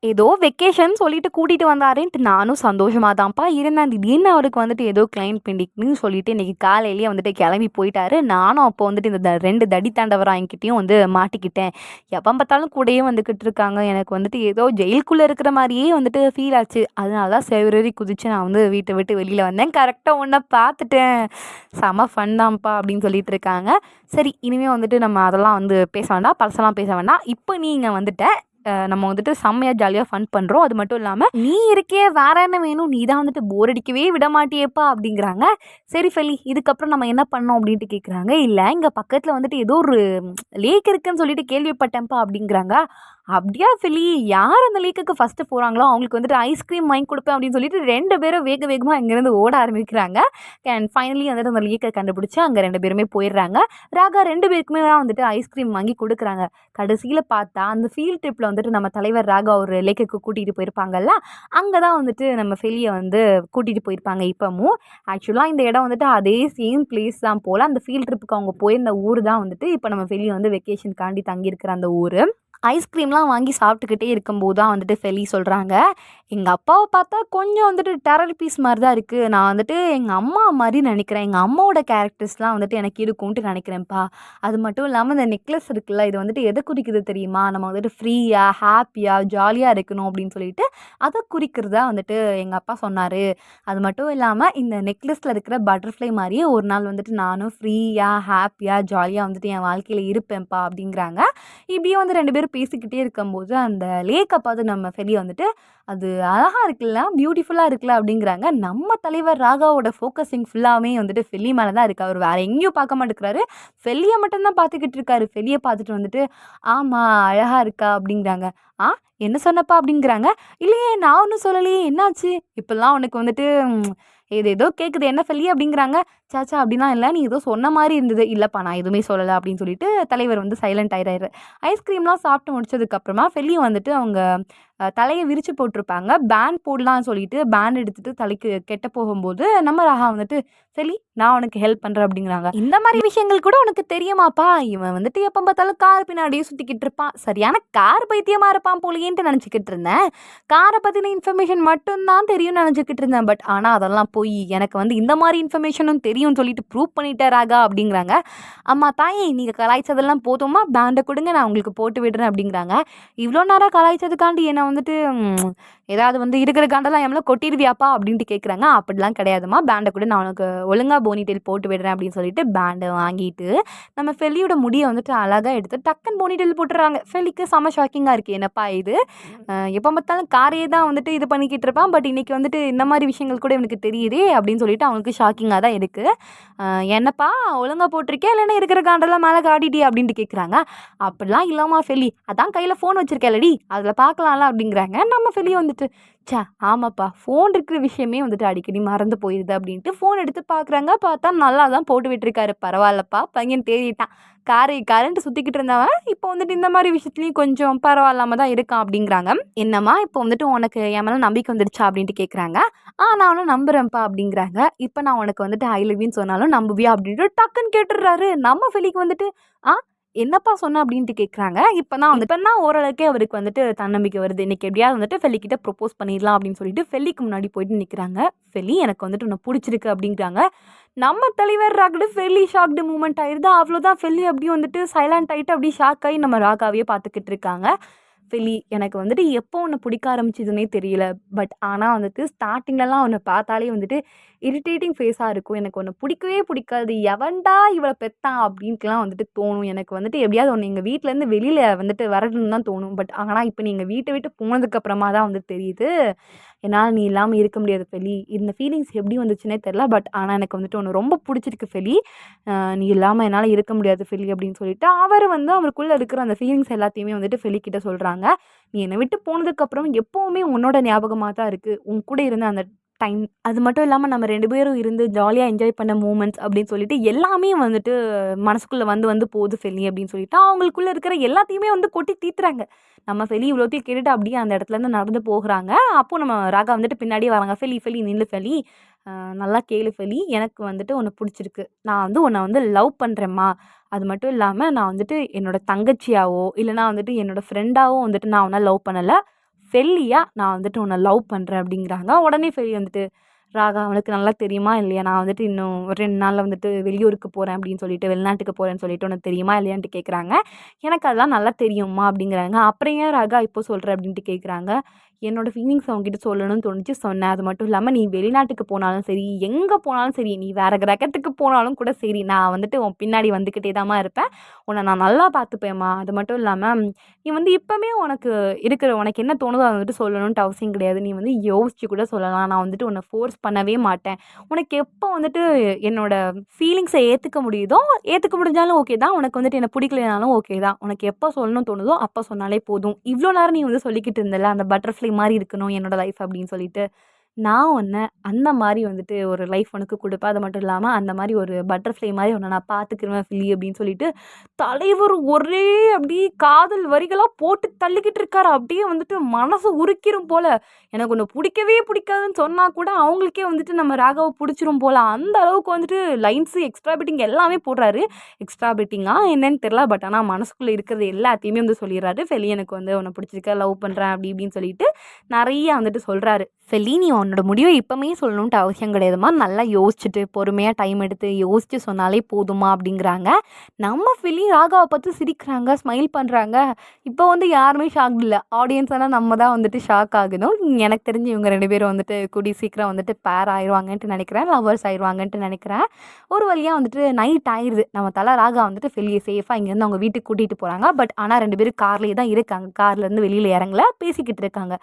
ஏதோ வெக்கேஷன் சொல்லிட்டு கூட்டிகிட்டு வந்தாருன்ட்டு நானும் சந்தோஷமாக தான்ப்பா இருந்தேன். திடீர்னு அவருக்கு வந்துட்டு ஏதோ கிளைண்ட் பெண்டிங்னு சொல்லிட்டு இன்றைக்கி காலையிலேயே வந்துட்டு கிளம்பி போயிட்டாரு. நானும் அப்போ வந்துட்டு இந்த 2 தடி தாண்டவராயங்கிட்டையும் வந்து மாட்டிக்கிட்டேன். எப்போ பார்த்தாலும் கூடயே வந்துக்கிட்டு இருக்காங்க, எனக்கு வந்துட்டு ஏதோ ஜெயிலுக்குள்ளே இருக்கிற மாதிரியே வந்துட்டு ஃபீல் ஆச்சு. அதனால தான் செவரேறி குதிச்சு நான் வந்து வீட்டை விட்டு வெளியில் வந்தேன், கரெக்டாக ஒன்றை பார்த்துட்டேன், செம ஃபன் தான்ப்பா அப்படின்னு சொல்லிட்டு இருக்காங்க. சரி இனிமேல் வந்துட்டு நம்ம அதெல்லாம் வந்து பேச வேண்டாம், பழசெல்லாம் பேச வேண்டாம், இப்போ நீங்கள் வந்துட்டு நம்ம வந்துட்டு செம்மையாக ஜாலியாக ஃபன் பண்ணுறோம். அது மட்டும் இல்லாமல் நீ இருக்கே வேற என்ன வேணும், நீ தான் வந்துட்டு போர் அடிக்கவே விட மாட்டியேப்பா அப்படிங்கிறாங்க. சரி ஃபெலி இதுக்கப்புறம் நம்ம என்ன பண்ணோம் அப்படின்ட்டு கேட்குறாங்க. இல்லை இங்கே பக்கத்தில் வந்துட்டு ஏதோ ஒரு லேக் இருக்குன்னு சொல்லிட்டு கேள்விப்பட்டேன்ப்பா அப்படிங்கிறாங்க. அப்படியா ஃபெலி யார் அந்த லேக்குக்கு ஃபஸ்ட்டு போகிறாங்களோ அவங்களுக்கு வந்துட்டு ஐஸ்கிரீம் வாங்கி கொடுப்பேன் அப்படின்னு சொல்லிட்டு 2 பேரும் வேகமாக இங்கேருந்து ஓட ஆரம்பிக்கிறாங்க. அண்ட் ஃபைனலி வந்துட்டு அந்த லேக்கை கண்டுபிடிச்சி அங்கே 2 பேருமே போயிடுறாங்க. ராகா 2 பேருக்குமே தான் வந்துட்டு ஐஸ்கிரீம் வாங்கி கொடுக்குறாங்க. கடைசியில் பார்த்தா அந்த ஃபீல்ட் ட்ரிப்பில் வந்துட்டு நம்ம தலைவர் ராகா ஒரு லேக்குக்கு கூட்டிகிட்டு போயிருப்பாங்கல்ல, அங்கே தான் வந்துட்டு நம்ம ஃபெலியை வந்து கூட்டிகிட்டு போயிருப்பாங்க. இப்போவும் ஆக்சுவலாக இந்த இடம் வந்துட்டு அதே சேம் பிளேஸ் தான் போல், அந்த ஃபீல்ட் ட்ரிப்புக்கு அவங்க போயிருந்த ஊர் தான் வந்துட்டு இப்போ நம்ம ஃபெலியை வந்து வெக்கேஷனுக்காண்டி தங்கியிருக்கிற அந்த ஊர். ஐஸ்கிரீம்லாம் வாங்கி சாப்பிட்டுக்கிட்டே இருக்கும்போது தான் வந்துட்டு ஃபெலி சொல்கிறாங்க, எங்கள் அப்பாவை பார்த்தா கொஞ்சம் வந்துட்டு டெரர் பீஸ் மாதிரி தான் இருக்குது, நான் வந்துட்டு எங்கள் அம்மா மாதிரி நினைக்கிறேன், எங்கள் அம்மாவோட கேரக்டர்ஸ்லாம் வந்துட்டு எனக்கு இருக்கும்ன்ட்டு நினைக்கிறேன்ப்பா. அது மட்டும் இல்லாமல் இந்த நெக்லஸ் இருக்குல்ல, இது வந்துட்டு எதை குறிக்குது தெரியுமா, நம்ம வந்துட்டு ஃப்ரீயாக ஹாப்பியாக ஜாலியாக இருக்கணும் அப்படின்னு சொல்லிட்டு அதை குறிக்கிறதா வந்துட்டு எங்கள் அப்பா சொன்னார். அது மட்டும் இல்லாமல் இந்த நெக்லஸில் இருக்கிற பட்டர்ஃப்ளை மாதிரியே ஒரு நாள் வந்துட்டு நானும் ஃப்ரீயாக ஹாப்பியாக ஜாலியாக வந்துட்டு என் வாழ்க்கையில் இருப்பேன்ப்பா அப்படிங்கிறாங்க. இப்படியே வந்து 2 பேரும் பேசிக்கிட்டே இருக்கும்போது அந்த லேக்கை பார்த்து நம்ம ஃபெலி வந்துட்டு அது அழகாக இருக்குல்ல பியூட்டிஃபுல்லாக இருக்குல்ல அப்படிங்கிறாங்க. நம்ம தலைவர் ராகாவோட ஃபோக்கஸிங் ஃபுல்லாகவே வந்துட்டு ஃபெலி மேலே தான் இருக்குது, அவர் வேறு எங்கேயும் பார்க்க மாட்டேங்கிறாரு, ஃபெலியை மட்டும்தான் பார்த்துக்கிட்டு இருக்காரு. ஃபெலியை பார்த்துட்டு வந்துட்டு ஆமாம் அழகாக இருக்கா அப்படிங்கிறாங்க. என்ன சொன்னப்பா அப்படிங்கிறாங்க. இல்லையே நான் ஒன்றும் சொல்லலையே, என்னாச்சு இப்போல்லாம் உனக்கு வந்துட்டு ஏதோ கேட்குது என்ன ஃபெலி அப்படிங்கிறாங்க. சாச்சா அப்படிலாம் இல்லை, நீ ஏதோ சொன்ன மாதிரி இருந்தது. இல்லைப்பா நான் எதுவுமே சொல்லலை அப்படின்னு சொல்லிட்டு தலைவர் வந்து சைலண்ட் ஆயிடுறாரு. ஐஸ்கிரீம்லாம் சாப்பிட்டு முடிச்சதுக்கப்புறமா ஃபெலியை வந்துட்டு அவங்க தலையை விரித்து போட்டிருப்பாங்க, பேண்ட் போடலான்னு சொல்லிட்டு பேண்ட் எடுத்துகிட்டு தலைக்கு கெட்ட போகும்போது நம்ம ராகா வந்துட்டு ஃபெலி நான் உனக்கு ஹெல்ப் பண்ணுறேன் அப்படிங்கிறாங்க. இந்த மாதிரி விஷயங்கள் கூட உனக்கு தெரியுமாப்பா, இவன் வந்துட்டு எப்போ பார்த்தாலும் கார் பின்னாடியே சுற்றிக்கிட்டு இருப்பான், சரியான கார் பைத்தியமாக இருப்பான் போலியேன்ட்டு நினச்சிக்கிட்டு இருந்தேன், காரை பற்றின இன்ஃபர்மேஷன் மட்டும்தான் தெரியும்னு நினச்சிக்கிட்டு இருந்தேன், பட் ஆனால் அதெல்லாம் போய் எனக்கு வந்து இந்த மாதிரி இன்ஃபர்மேஷனும் தெரியும்னு சொல்லிட்டு ப்ரூவ் பண்ணிட்டேன் ராகா அப்படிங்கிறாங்க. அம்மா தாயே நீங்கள் கலாய்ச்சதெல்லாம் போதுமா, பேண்டை கொடுங்க நான் உங்களுக்கு போட்டு விடுறேன் அப்படிங்கிறாங்க. இவ்வளோ நேரம் கலாய்ச்சதுக்காண்டி என்னை வந்துட்டு ஏதாவது வந்து இருக்கிற காண்டெல்லாம் எம்ல கொட்டிடுவியாப்பா அப்படின்ட்டு கேட்குறாங்க. அப்படிலாம் கிடையாதும்மா, பேண்டை கூட நான் உனக்கு ஒழுங்காக போனிடெயில் போட்டு விடுறேன் அப்படின்னு சொல்லிட்டு பேண்டை வாங்கிட்டு நம்ம ஃபெல்லியோட முடியை வந்துட்டு அழகாக எடுத்து டக்குன்னு போனிடெயில் போட்டுறாங்க. ஃபெல்லிக்கு செம ஷாக்கிங்காக இருக்குது. என்னப்பா இது, எப்போ பார்த்தாலும் காரையே தான் வந்துட்டு இது பண்ணிக்கிட்டு இருப்பான், பட் இன்றைக்கி வந்துட்டு இந்த மாதிரி விஷயங்கள் கூட எனக்கு தெரியுதே அப்படின்னு சொல்லிட்டு அவங்களுக்கு ஷாக்கிங்காக தான் இருக்குது. என்னப்பா ஒழுங்காக போட்டிருக்கே இல்லைன்னா இருக்கிற காண்டெல்லாம் மேலே காட்டிட்டியா அப்படின்ட்டு கேட்குறாங்க. அப்படிலாம் இல்லாமல் ஃபெல்லி, அதான் கையில் ஃபோன் வச்சுருக்கேன்லடி, அதில் பார்க்கலாம்ல அப்படிங்கிறாங்க. நம்ம ஃபெல்லி வந்துட்டு ச்சே ஆமாப்பா, ஃபோன் இருக்கிற விஷயமே வந்துட்டு அடிக்கடி மறந்து போயிடுது அப்படின்ட்டு ஃபோன் எடுத்து பார்க்குறாங்க. பார்த்தா நல்லா தான் போட்டு விட்டுருக்காரு. பரவாயில்லப்பா, பையன் தேறிட்டான். கரண்ட் சுற்றிக்கிட்டு இருந்தவன் இப்போ வந்துட்டு இந்த மாதிரி விஷயத்துலையும் கொஞ்சம் பரவாயில்லாம தான் இருக்கான் அப்படிங்கிறாங்க. என்னம்மா இப்போ வந்துட்டு உனக்கு என் மேலே நம்பிக்கை வந்துடுச்சா அப்படின்ட்டு கேட்குறாங்க. நானும் நம்புகிறேன்ப்பா அப்படிங்கிறாங்க. இப்போ நான் உனக்கு வந்துட்டு ஐ லவ் யூன்னு சொன்னாலும் நம்புவியா அப்படின்ட்டு டக்குன்னு கேட்டுடுறாரு. நம்ம ஃபெல்லிக்கு வந்துட்டு என்னப்பா சொன்ன அப்படின்ட்டு கேட்குறாங்க. இப்போ தான் ஓரளவுக்கே அவருக்கு வந்துட்டு தன்னம்பிக்கை வருது. இன்றைக்கி எப்படியாவது வந்துட்டு ஃபெல்லிக்கிட்ட ப்ரொப்போஸ் பண்ணிடலாம் அப்படின்னு சொல்லிட்டு ஃபெல்லிக்கு முன்னாடி போயிட்டு நிற்கிறாங்க. ஃபெல்லி எனக்கு வந்துட்டு உன்னை பிடிச்சிருக்கு அப்படிங்கிறாங்க. நம்ம தலைவர் ராகுடு ஃபெல்லி ஷாக்டு மூமெண்ட் ஆயிடுது. அவ்வளோதான், ஃபெல்லி அப்படியே வந்துட்டு சைலண்ட் ஆகிட்டு அப்படியே ஷாக் ஆகி நம்ம ராகாவையே பார்த்துக்கிட்டு இருக்காங்க. ஃபெல்லி எனக்கு வந்துட்டு எப்போ உன்னை பிடிக்க ஆரம்பிச்சதுன்னே தெரியல, பட் ஆனால் வந்துட்டு ஸ்டார்டிங்லலாம் உன்னை பார்த்தாலே வந்துட்டு இரிட்டேட்டிங் ஃபேஸாக இருக்கும். எனக்கு ஒன்று பிடிக்கவே பிடிக்காது, எவன்டா இவளை பெத்தான் அப்படின்ட்டுலாம் வந்துட்டு தோணும். எனக்கு வந்துட்டு எப்படியாவது ஒன்று எங்கள் வீட்டிலேருந்து வெளியில் வந்துட்டு வரணும்னு தான் தோணும். பட் ஆனால் இப்போ நீங்கள் வீட்டை விட்டு போனதுக்கப்புறமா தான் வந்து தெரியுது, என்னால் நீ இல்லாமல் இருக்க முடியாது ஃபெல்லி. இந்த ஃபீலிங்ஸ் எப்படி வந்துச்சுன்னே தெரில, பட் ஆனால் எனக்கு வந்துட்டு ஒன்று ரொம்ப பிடிச்சிருக்கு ஃபெல்லி, நீ இல்லாமல் என்னால் இருக்க முடியாது ஃபெல்லி அப்படின்னு சொல்லிட்டு அவர் வந்து அவருக்குள்ளே இருக்கிற அந்த ஃபீலிங்ஸ் எல்லாத்தையுமே வந்துட்டு ஃபெல்லிக்கிட்ட சொல்கிறாங்க. நீ என்னை விட்டு போனதுக்கப்புறம் எப்போவுமே உன்னோட ஞாபகமாக தான் இருக்குது, உன் கூட இருந்த அந்த டைம், அது மட்டும் இல்லாமல் நம்ம 2 பேரும் இருந்து ஜாலியாக என்ஜாய் பண்ண மூமெண்ட்ஸ் அப்படின்னு சொல்லிட்டு எல்லாமே வந்துட்டு மனசுக்குள்ளே வந்து போகுது ஃபெல்லி அப்படின்னு சொல்லிட்டு அவங்களுக்குள்ளே இருக்கிற எல்லாத்தையுமே வந்து கொட்டி தீத்துறாங்க. நம்ம ஃபெல்லி இவ்வளோத்தையும் கேட்டுட்டு அப்படியே அந்த இடத்துலேருந்து நடந்து போகிறாங்க. அப்போது நம்ம ராகா வந்துட்டு பின்னாடியே வராங்க. ஃபெல்லி நில்லு ஃபெல்லி, நல்லா கேளு ஃபெல்லி, எனக்கு வந்துட்டு உன்னை பிடிச்சிருக்கு, நான் வந்து உன்னை வந்து லவ் பண்ணுறேம்மா. அது மட்டும் இல்லாமல் நான் வந்துட்டு என்னோட தங்கச்சியாவோ இல்லைனா வந்துட்டு என்னோட ஃப்ரெண்டாவோ வந்துட்டு நான் உன்னை லவ் பண்ணலை, ஃபெல்லியா நான் வந்துட்டு உன்னை லவ் பண்ணுறேன் அப்படிங்கிறாங்க. உடனே ஃபெல்லி வந்துட்டு ராகா அவனுக்கு நல்லா தெரியுமா இல்லையா, நான் வந்துட்டு இன்னும் ஒரு 2 நாளில் வந்துட்டு வெளியூருக்கு போகிறேன் அப்படின்னு சொல்லிட்டு, வெளிநாட்டுக்கு போகிறேன்னு சொல்லிட்டு உனக்கு தெரியுமா இல்லையான்ட்டு கேட்குறாங்க. எனக்கு அதெல்லாம் நல்லா தெரியுமா அப்படிங்கிறாங்க. அப்புறம் ஏன் ராகா இப்போ சொல்கிற அப்படின்ட்டு கேட்குறாங்க. என்னோடய ஃபீலிங்ஸ் அவங்ககிட்ட சொல்லணும்னு தோணுச்சு, சொன்னேன். அது மட்டும் இல்லாமல் நீ வெளிநாட்டுக்கு போனாலும் சரி, எங்கே போனாலும் சரி, நீ வேறு கிரகத்துக்கு போனாலும் கூட சரி, நான் வந்துட்டு உன் பின்னாடி வந்துக்கிட்டே தாம்மா இருப்பேன், உன்னை நான் நல்லா பார்த்துப்பேம்மா. அது மட்டும் இல்லாமல் நீ வந்து இப்போமே உனக்கு என்ன தோணுதோ அதை வந்துட்டு சொல்லணுன்ட்டு அவசியம் கிடையாது, நீ வந்து யோசிச்சு கூட சொல்லலாம், நான் வந்துட்டு உன்னை ஃபோர்ஸ் பண்ணவே மாட்டேன். உனக்கு எப்போ வந்துட்டு என்னோட ஃபீலிங்ஸை ஏற்றுக்க முடியுதோ ஏற்றுக்க முடிஞ்சாலும் ஓகே தான், உனக்கு வந்துட்டு என்னை பிடிக்கலனாலும் ஓகே தான், உனக்கு எப்போ சொல்லணும்னு தோணுதோ அப்போ சொன்னாலே போதும். இவ்வளோ நேரம் நீ வந்து சொல்லிக்கிட்டு இருந்தல அந்த பட்டர்ஃப்ளை மாதிரி இருக்கணும் என்னோட லைஃப் அப்படின்னு சொல்லிட்டு, நான் உன்னை அந்த மாதிரி வந்துட்டு ஒரு லைஃப் உனக்கு கொடுப்பேன். அது மட்டும் இல்லாமல் அந்த மாதிரி ஒரு பட்டர்ஃப்ளை மாதிரி உன்னை நான் பார்த்துக்கிருவேன் ஃபில்லி அப்படின்னு சொல்லிட்டு தலைவர் ஒரே அப்படியே காதல் வரிகளாக போட்டு தள்ளிக்கிட்டு இருக்காரு. அப்படியே வந்துட்டு மனசு உருக்கிரும் போல். எனக்கு ஒன்று பிடிக்கவே பிடிக்காதுன்னு சொன்னால் கூட அவங்களுக்கே வந்துட்டு நம்ம ராகாவை பிடிச்சிரும் போல், அந்த அளவுக்கு வந்துட்டு லைன்ஸு எக்ஸ்ட்ரா பெட்டிங் எல்லாமே போடுறாரு. எக்ஸ்ட்ரா பெட்டிங்காக என்னன்னு தெரில, பட் ஆனால் மனசுக்குள்ளே இருக்கிறது எல்லாத்தையுமே வந்து சொல்லிடுறாரு. ஃபெல்லி எனக்கு வந்து உன்னை பிடிச்சிருக்க, லவ் பண்ணுறேன் அப்படி இப்படின்னு சொல்லிட்டு நிறைய வந்துட்டு சொல்கிறாரு. ஃபெல்லி நீ உன்னோட முடிவை இப்போமே சொல்லணுன்ட்டு அவசியம் கிடையாதுமா, நல்லா யோசிச்சுட்டு பொறுமையாக டைம் எடுத்து யோசித்து சொன்னாலே போதுமா அப்படிங்கிறாங்க. நம்ம ஃபெல்லி ராகாவை பார்த்து சிரிக்கிறாங்க, ஸ்மைல் பண்ணுறாங்க. இப்போ வந்து யாருமே ஷாக் இல்லை, ஆடியன்ஸ் ஆனால் நம்ம தான் வந்துட்டு ஷாக் ஆகணும். எனக்கு தெரிஞ்சு இவங்க 2 பேரும் வந்துட்டு கூடி சீக்கிரம் வந்துட்டு பேர் ஆயிடுவாங்கன்ட்டு நினைக்கிறேன், லவ்வர்ஸ் ஆயிடுவாங்கன்ட்டு நினைக்கிறேன். ஒரு வழியாக வந்துட்டு நைட் ஆயிடுது. நம்ம தலை ராகா வந்துட்டு ஃபெல்லியை சேஃபாக இங்கேருந்து அவங்க வீட்டுக்கு கூட்டிகிட்டு போகிறாங்க. பட் ஆனால் 2 பேரும் கார்லேயே தான் இருக்காங்க, கார்லேருந்து வெளியில் இறங்கல, பேசிக்கிட்டு இருக்காங்க.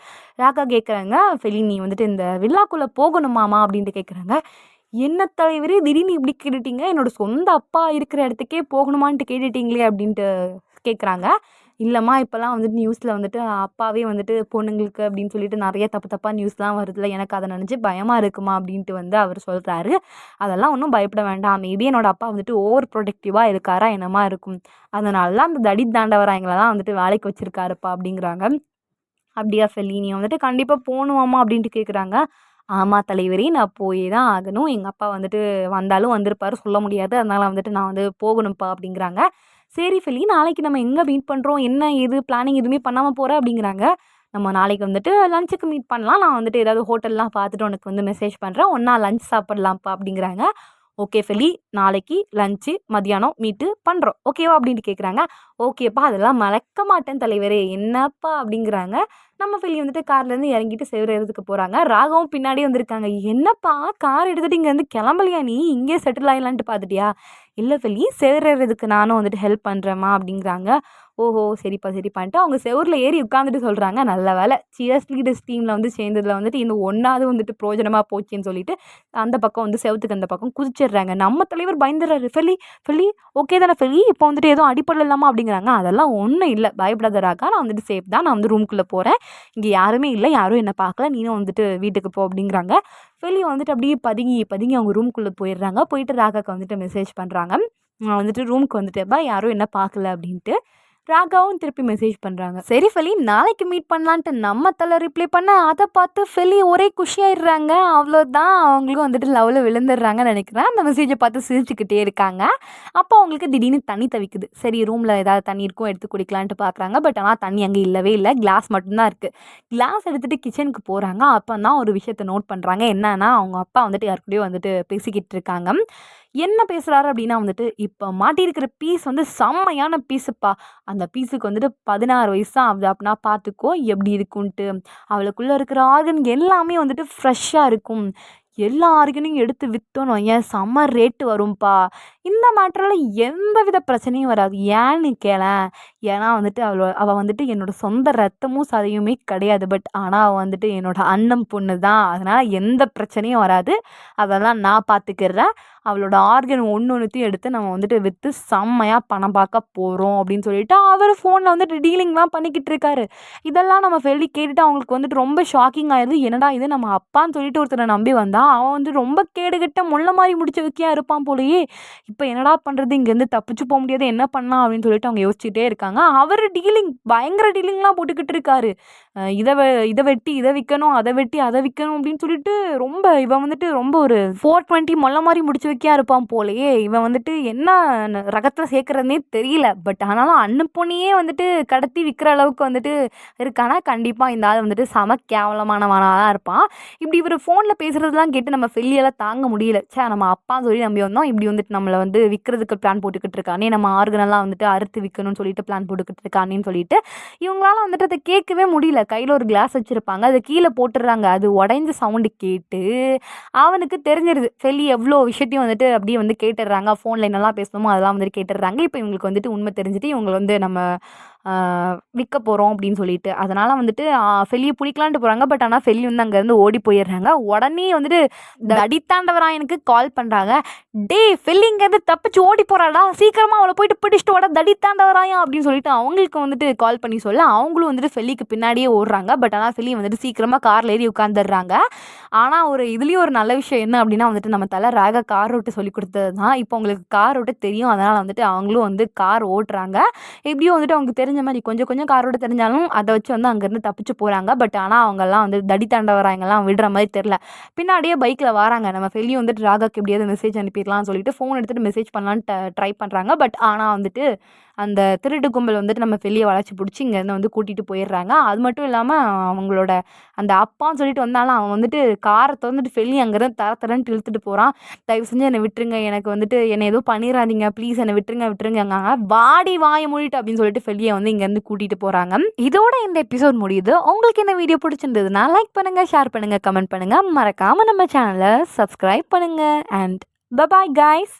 ராகா கேட்குறாங்க, ஃபெல்லி நீ வந்துட்டு இந்த வில்லாக்குள்ளே போகணுமாமா அப்படின்ட்டு கேட்குறாங்க. என்ன தலைவரே திடீர்னு இப்படி கேட்டுட்டீங்க, என்னோட சொந்த அப்பா இருக்கிற இடத்துக்கே போகணுமான்ட்டு கேட்டுட்டீங்களே அப்படின்ட்டு கேட்குறாங்க. இல்லைம்மா இப்போல்லாம் வந்துட்டு நியூஸில் வந்துட்டு அப்பாவே வந்துட்டு பொண்ணுங்களுக்கு அப்படின்னு சொல்லிட்டு நிறைய தப்பாக நியூஸ்லாம் வருதுல்ல, எனக்கு அதை நினச்சி பயமாக இருக்குமா அப்படின்ட்டு வந்து அவர் சொல்கிறாரு. அதெல்லாம் ஒன்றும் பயப்பட வேண்டாம், மேபி என்னோட அப்பா வந்துட்டு ஓவர் ப்ரொடெக்டிவாக இருக்காரா என்னமா இருக்கும், அதனால தான் அந்த தடித் தாண்டவராயங்களெல்லாம் வந்துட்டு வேலைக்கு வச்சுருக்காருப்பா அப்படிங்கிறாங்க. அப்படியா ஃபெல்லி நீ வந்துட்டு கண்டிப்பாக போகணுமாம்மா அப்படின்ட்டு கேட்குறாங்க. ஆமாம் தலைவரே நான் போயே தான் ஆகணும், எங்கள் அப்பா வந்துட்டு வந்தாலும் வந்திருப்பாரு, சொல்ல முடியாது, அதனால் வந்துட்டு நான் வந்து போகணும்ப்பா அப்படிங்கிறாங்க. சரி ஃபெல்லி நாளைக்கு நம்ம எங்கே மீட் பண்ணுறோம், என்ன ஏது பிளானிங் எதுவுமே பண்ணாமல் போகிற அப்படிங்கிறாங்க. நம்ம நாளைக்கு வந்துட்டு லஞ்சுக்கு மீட் பண்ணலாம், நான் வந்துட்டு ஏதாவது ஹோட்டல்லாம் பார்த்துட்டு உனக்கு வந்து மெசேஜ் பண்ணுறேன், ஒன்றா லஞ்ச் சாப்பிட்லாம்ப்பா அப்படிங்கிறாங்க. ஓகே ஃபெலி, நாளைக்கு லஞ்சு மதியானம் மீட்டு பண்ணுறோம் ஓகேவா அப்படின்ட்டு கேட்குறாங்க. ஓகேப்பா, அதெல்லாம் மறக்க மாட்டேன் தலைவரே, என்னப்பா அப்படிங்கிறாங்க. நம்ம ஃபெலி வந்துட்டு கார்லேருந்து இறங்கிட்டு செவரேறதுக்கு போகிறாங்க. ராகவும் பின்னாடியே வந்திருக்காங்க. என்னப்பா, கார் எடுத்துகிட்டு இங்கேருந்து கிளம்பலையா, நீ இங்கே செட்டில் ஆகலான்ட்டு பார்த்துட்டியா? இல்லை ஃபெலி, செவரேறதுக்கு நானும் வந்துட்டு ஹெல்ப் பண்ணுறேம்மா அப்படிங்கிறாங்க. ஓஹோ, சரிப்பா சரிப்பான்ட்டு அவங்க செவுரில் ஏறி உட்காந்துட்டு சொல்கிறாங்க. நல்ல வேலை, சியர்ஸ் லீடர்ஸ் டீமில் வந்து சேர்ந்ததில் வந்துட்டு இந்த ஒன்றாவது வந்துட்டு பிரோஜனமாக போச்சுன்னு சொல்லிட்டு அந்த பக்கம் வந்து செவத்துக்கு அந்த பக்கம் குதிச்சிடுறாங்க. நம்ம தலைவர் பயந்துடுறாரு. ஃபெலி ஃபெலி ஓகே தானே ஃபெலி, இப்போ வந்துட்டு எதுவும் அடிப்படை இல்லாமல் அப்படிங்கிறாங்க. அதெல்லாம் ஒன்றும் இல்லை, பயப்படாதராக்கா, நான் வந்துட்டு சேஃப் தான், நான் வந்து ரூம்குள்ளே போகிறேன், இங்கே யாருமே இல்லை, யாரும் என்னை பார்க்கல, நீனும் வந்துட்டு வீட்டுக்கு போ அப்படிங்கிறாங்க. ஃபெலி வந்துட்டு அப்படியே பதுங்கி பதுங்கி அவங்க ரூம்குள்ளே போயிடுறாங்க. போயிட்டு ராகாக்கு வந்துட்டு மெசேஜ் பண்ணுறாங்க. நான் வந்துட்டு ரூமுக்கு வந்துட்டேப்பா, யாரும் என்ன பார்க்கல அப்படின்ட்டு. ராகாவும் திருப்பி மெசேஜ் பண்ணுறாங்க. சரி ஃபெலி, நாளைக்கு மீட் பண்ணலான்ட்டு நம்ம தலை ரிப்ளை பண்ண, அதை பார்த்து ஃபெலி ஒரே குஷியாயிடுறாங்க. அவ்வளோதான், அவங்களுக்கும் வந்துட்டு லவ்வில் விழுந்துடுறாங்கன்னு நினைக்கிறேன். அந்த மெசேஜை பார்த்து சிரிச்சுக்கிட்டே இருக்காங்க. அப்போ அவங்களுக்கு திடீர்னு தண்ணி தவிக்குது. சரி, ரூமில் ஏதாவது தண்ணி இருக்கும், எடுத்து குடிக்கலான்ட்டு பார்க்குறாங்க. பட் ஆனால் தண்ணி அங்கே இல்லவே இல்லை, கிளாஸ் மட்டும்தான் இருக்குது. கிளாஸ் எடுத்துகிட்டு கிச்சனுக்கு போகிறாங்க. அப்போ தான் ஒரு விஷயத்தை நோட் பண்ணுறாங்க. என்னன்னா, அவங்க அப்பா வந்துட்டு யாருக்கூடயோ வந்துட்டு பேசிக்கிட்டு இருக்காங்க. என்ன பேசுகிறாரு அப்படின்னா வந்துட்டு, இப்போ மாட்டியிருக்கிற பீஸ் வந்து செம்மையான பீஸுப்பா, அந்த பீஸுக்கு வந்துட்டு 16 வயசு தான் ஆகுது, அப்படின்னா பார்த்துக்கோ எப்படி இருக்குன்ட்டு. அவளுக்குள்ளே இருக்கிற ஆர்கன் எல்லாமே வந்துட்டு ஃப்ரெஷ்ஷாக இருக்கும், எல்லா ஆர்கனையும் எடுத்து விற்றோன்னு வையேன், செம்ம ரேட்டு வரும்ப்பா. இந்த மேட்டரில் எந்த வித பிரச்சனையும் வராது, ஏன்னு கேளேன். ஏன்னா வந்துட்டு அவள் வந்துட்டு என்னோடய சொந்த ரத்தமும் சதையுமே கிடையாது. பட் ஆனால் அவள் வந்துட்டு என்னோடய அண்ணன் பொண்ணு தான், அதனால் எந்த பிரச்சனையும் வராது, அதெல்லாம் நான் பார்த்துக்கிறேன். அவளோட ஆர்கன் ஒன்றுத்தையும் எடுத்து நம்ம வந்துட்டு விற்று செம்மையாக பணம் பார்க்க போகிறோம் அப்படின்னு சொல்லிட்டு அவர் ஃபோனில் வந்துட்டு டீலிங்லாம் பண்ணிக்கிட்டு இருக்காரு. இதெல்லாம் நம்ம ஃபெலி கேட்டுட்டு அவங்களுக்கு வந்துட்டு ரொம்ப ஷாக்கிங் ஆயிடுது. என்னடா இது, நம்ம அப்பான்னு சொல்லிட்டு ஒருத்தரை நம்பி வந்தா அவன் வந்து ரொம்ப கேடுகட்ட முள்ள மாதிரி முடிச்ச வைக்கியா இருப்பான் போலயே, இப்போ என்னடா பண்ணுறது, இங்கேருந்து தப்பிச்சு போக முடியாது, என்ன பண்ணலாம் அப்படின்னு சொல்லிட்டு அவங்க யோசிச்சுட்டே இருக்காங்க. அவர் டீலிங் பயங்கர டீலிங்லாம் போட்டுக்கிட்டு இருக்காரு. இதை வெட்டி இதை விற்கணும், அதை வெட்டி அதை விற்கணும் அப்படின்னு சொல்லிட்டு ரொம்ப இவன் வந்துட்டு ரொம்ப ஒரு 420 மொல்ல மாதிரி முடிச்சு வைக்கியா இருப்பான் போலயே. இவன் வந்துட்டு என்ன ரகத்தில் சேர்க்குறதுனே தெரியல. பட் ஆனாலும் அண்ணன் பொண்ணையே வந்துட்டு கடத்தி விற்கிற அளவுக்கு வந்துட்டு இருக்கானா, கண்டிப்பாக இந்த ஆள் வந்துட்டு செம கேவலமானவனாக தான் இருப்பான். இப்படி இவர் ஃபோனில் பேசுகிறதுலாம் கேட்டு நம்ம ஃபெல்லியெல்லாம் தாங்க முடியல. நம்ம அப்பான்னு சொல்லி நம்பி வந்தோம், இப்படி வந்துட்டு நம்மளை வந்து விற்கிறதுக்கு பிளான் போட்டுக்கிட்டு இருக்கானே, நம்ம ஆர்கனெல்லாம் வந்துட்டு அறுத்து விற்கணும்னு சொல்லிட்டு பிளான் போட்டுக்கிட்டு இருக்கானேன்னு சொல்லிட்டு இவங்களால வந்துட்டு அதை கேட்கவே முடியல. கையில் ஒரு கிளாஸ் வச்சுருப்பாங்க, அதை கீழே போட்டுடுறாங்க. அது உடைஞ்ச சவுண்டு கேட்டு அவனுக்கு தெரிஞ்சிருது. ஃபெலி எவ்வளோ விஷயத்தையும் வந்துட்டு அப்படியே வந்து கேட்டுடுறாங்க. ஃபோனில் என்னெல்லாம் பேசணுமோ அதெல்லாம் வந்துட்டு கேட்டுடுறாங்க. இப்போ இவங்களுக்கு வந்துட்டு உண்மை தெரிஞ்சுட்டு இவங்க வந்து நம்ம விற்க போகிறோம் அப்படின்னு சொல்லிட்டு, அதனால் வந்துட்டு ஃபெல்லியை பிடிக்கலான்ட்டு போகிறாங்க. பட் ஆனால் ஃபெல்லி வந்து அங்கேருந்து ஓடி போயிடுறாங்க. உடனே வந்துட்டு தடித்தாண்டவராயனுக்கு கால் பண்ணுறாங்க. டே ஃபெல்லி இங்கேருந்து தப்பிச்சு ஓடி போகிறாடா, சீக்கிரமாக அவளை போயிட்டு பிடிச்சிட்டு ஓட தடித்தாண்டவராயம் அப்படின்னு சொல்லிட்டு அவங்களுக்கு வந்துட்டு கால் பண்ணி சொல்ல, அவங்களும் வந்துட்டு ஃபெல்லிக்கு பின்னாடியே ஓடுறாங்க. பட் ஆனால் ஃபெல்லி வந்துட்டு சீக்கிரமாக காரில் ஏறி உட்காந்துடுறாங்க. ஆனால் ஒரு இதுலேயும் ஒரு நல்ல விஷயம் என்ன அப்படின்னா வந்துட்டு, நம்ம தலை ராக கார் ஓட்ட சொல்லி கொடுத்தது தான். இப்போ அவங்களுக்கு கார் ஓட்ட தெரியும், அதனால் வந்துட்டு அவங்களும் வந்து கார் ஓட்டுறாங்க. எப்படியும் வந்துட்டு அவங்க தெரிஞ்ச மாதிரி கொஞ்சம் கொஞ்சம் காரோட தெரிஞ்சாலும் அதை வச்சு வந்து அங்கேருந்து தப்பிச்சு போகிறாங்க. பட் ஆனால் அவங்கெல்லாம் வந்து தடித்தாண்டவராயங்கெல்லாம் விடுற மாதிரி தெரில. பின்னாடியே பைக்கில் வராங்க. நம்ம ஃபெல்லியும் வந்துட்டு ராகாக்கு எப்படியாவது மெசேஜ் அனுப்பிடலாம்னு சொல்லிட்டு ஃபோன் எடுத்துகிட்டு மெசேஜ் பண்ணலான்னு ட்ரை பண்ணுறாங்க. பட் ஆனால் வந்துட்டு அந்த திருட்டு கும்பல் வந்துட்டு நம்ம ஃபெல்லியை வளைச்சி பிடிச்சி இங்கேருந்து வந்து கூட்டிகிட்டு போயிடுறாங்க. அது மட்டும் இல்லாமல் அவங்களோட அந்த அப்பான்னு சொல்லிட்டு வந்தாலும் அவன் வந்துட்டு காரை திறந்துட்டு ஃபெல்லி அங்கேருந்து தரன்னு இழுத்துட்டு போகிறான். தயவு செஞ்சு என்னை விட்டுருங்க, எனக்கு வந்துட்டு என்னை எதுவும் பண்ணிடாதீங்க ப்ளீஸ், என்னை விட்டுருங்க பாடி வாயை மூடிட்டு அப்படின்னு சொல்லிட்டு ஃபெல்லியை வந்து இங்கேருந்து கூட்டிகிட்டு போகிறாங்க. இதோட இந்த எபிசோட் முடியுது. உங்களுக்கு இந்த வீடியோ பிடிச்சிருந்ததுன்னா லைக் பண்ணுங்கள், ஷேர் பண்ணுங்கள், கமெண்ட் பண்ணுங்கள், மறக்காமல் நம்ம சேனலை சப்ஸ்கிரைப் பண்ணுங்கள். And bye guys.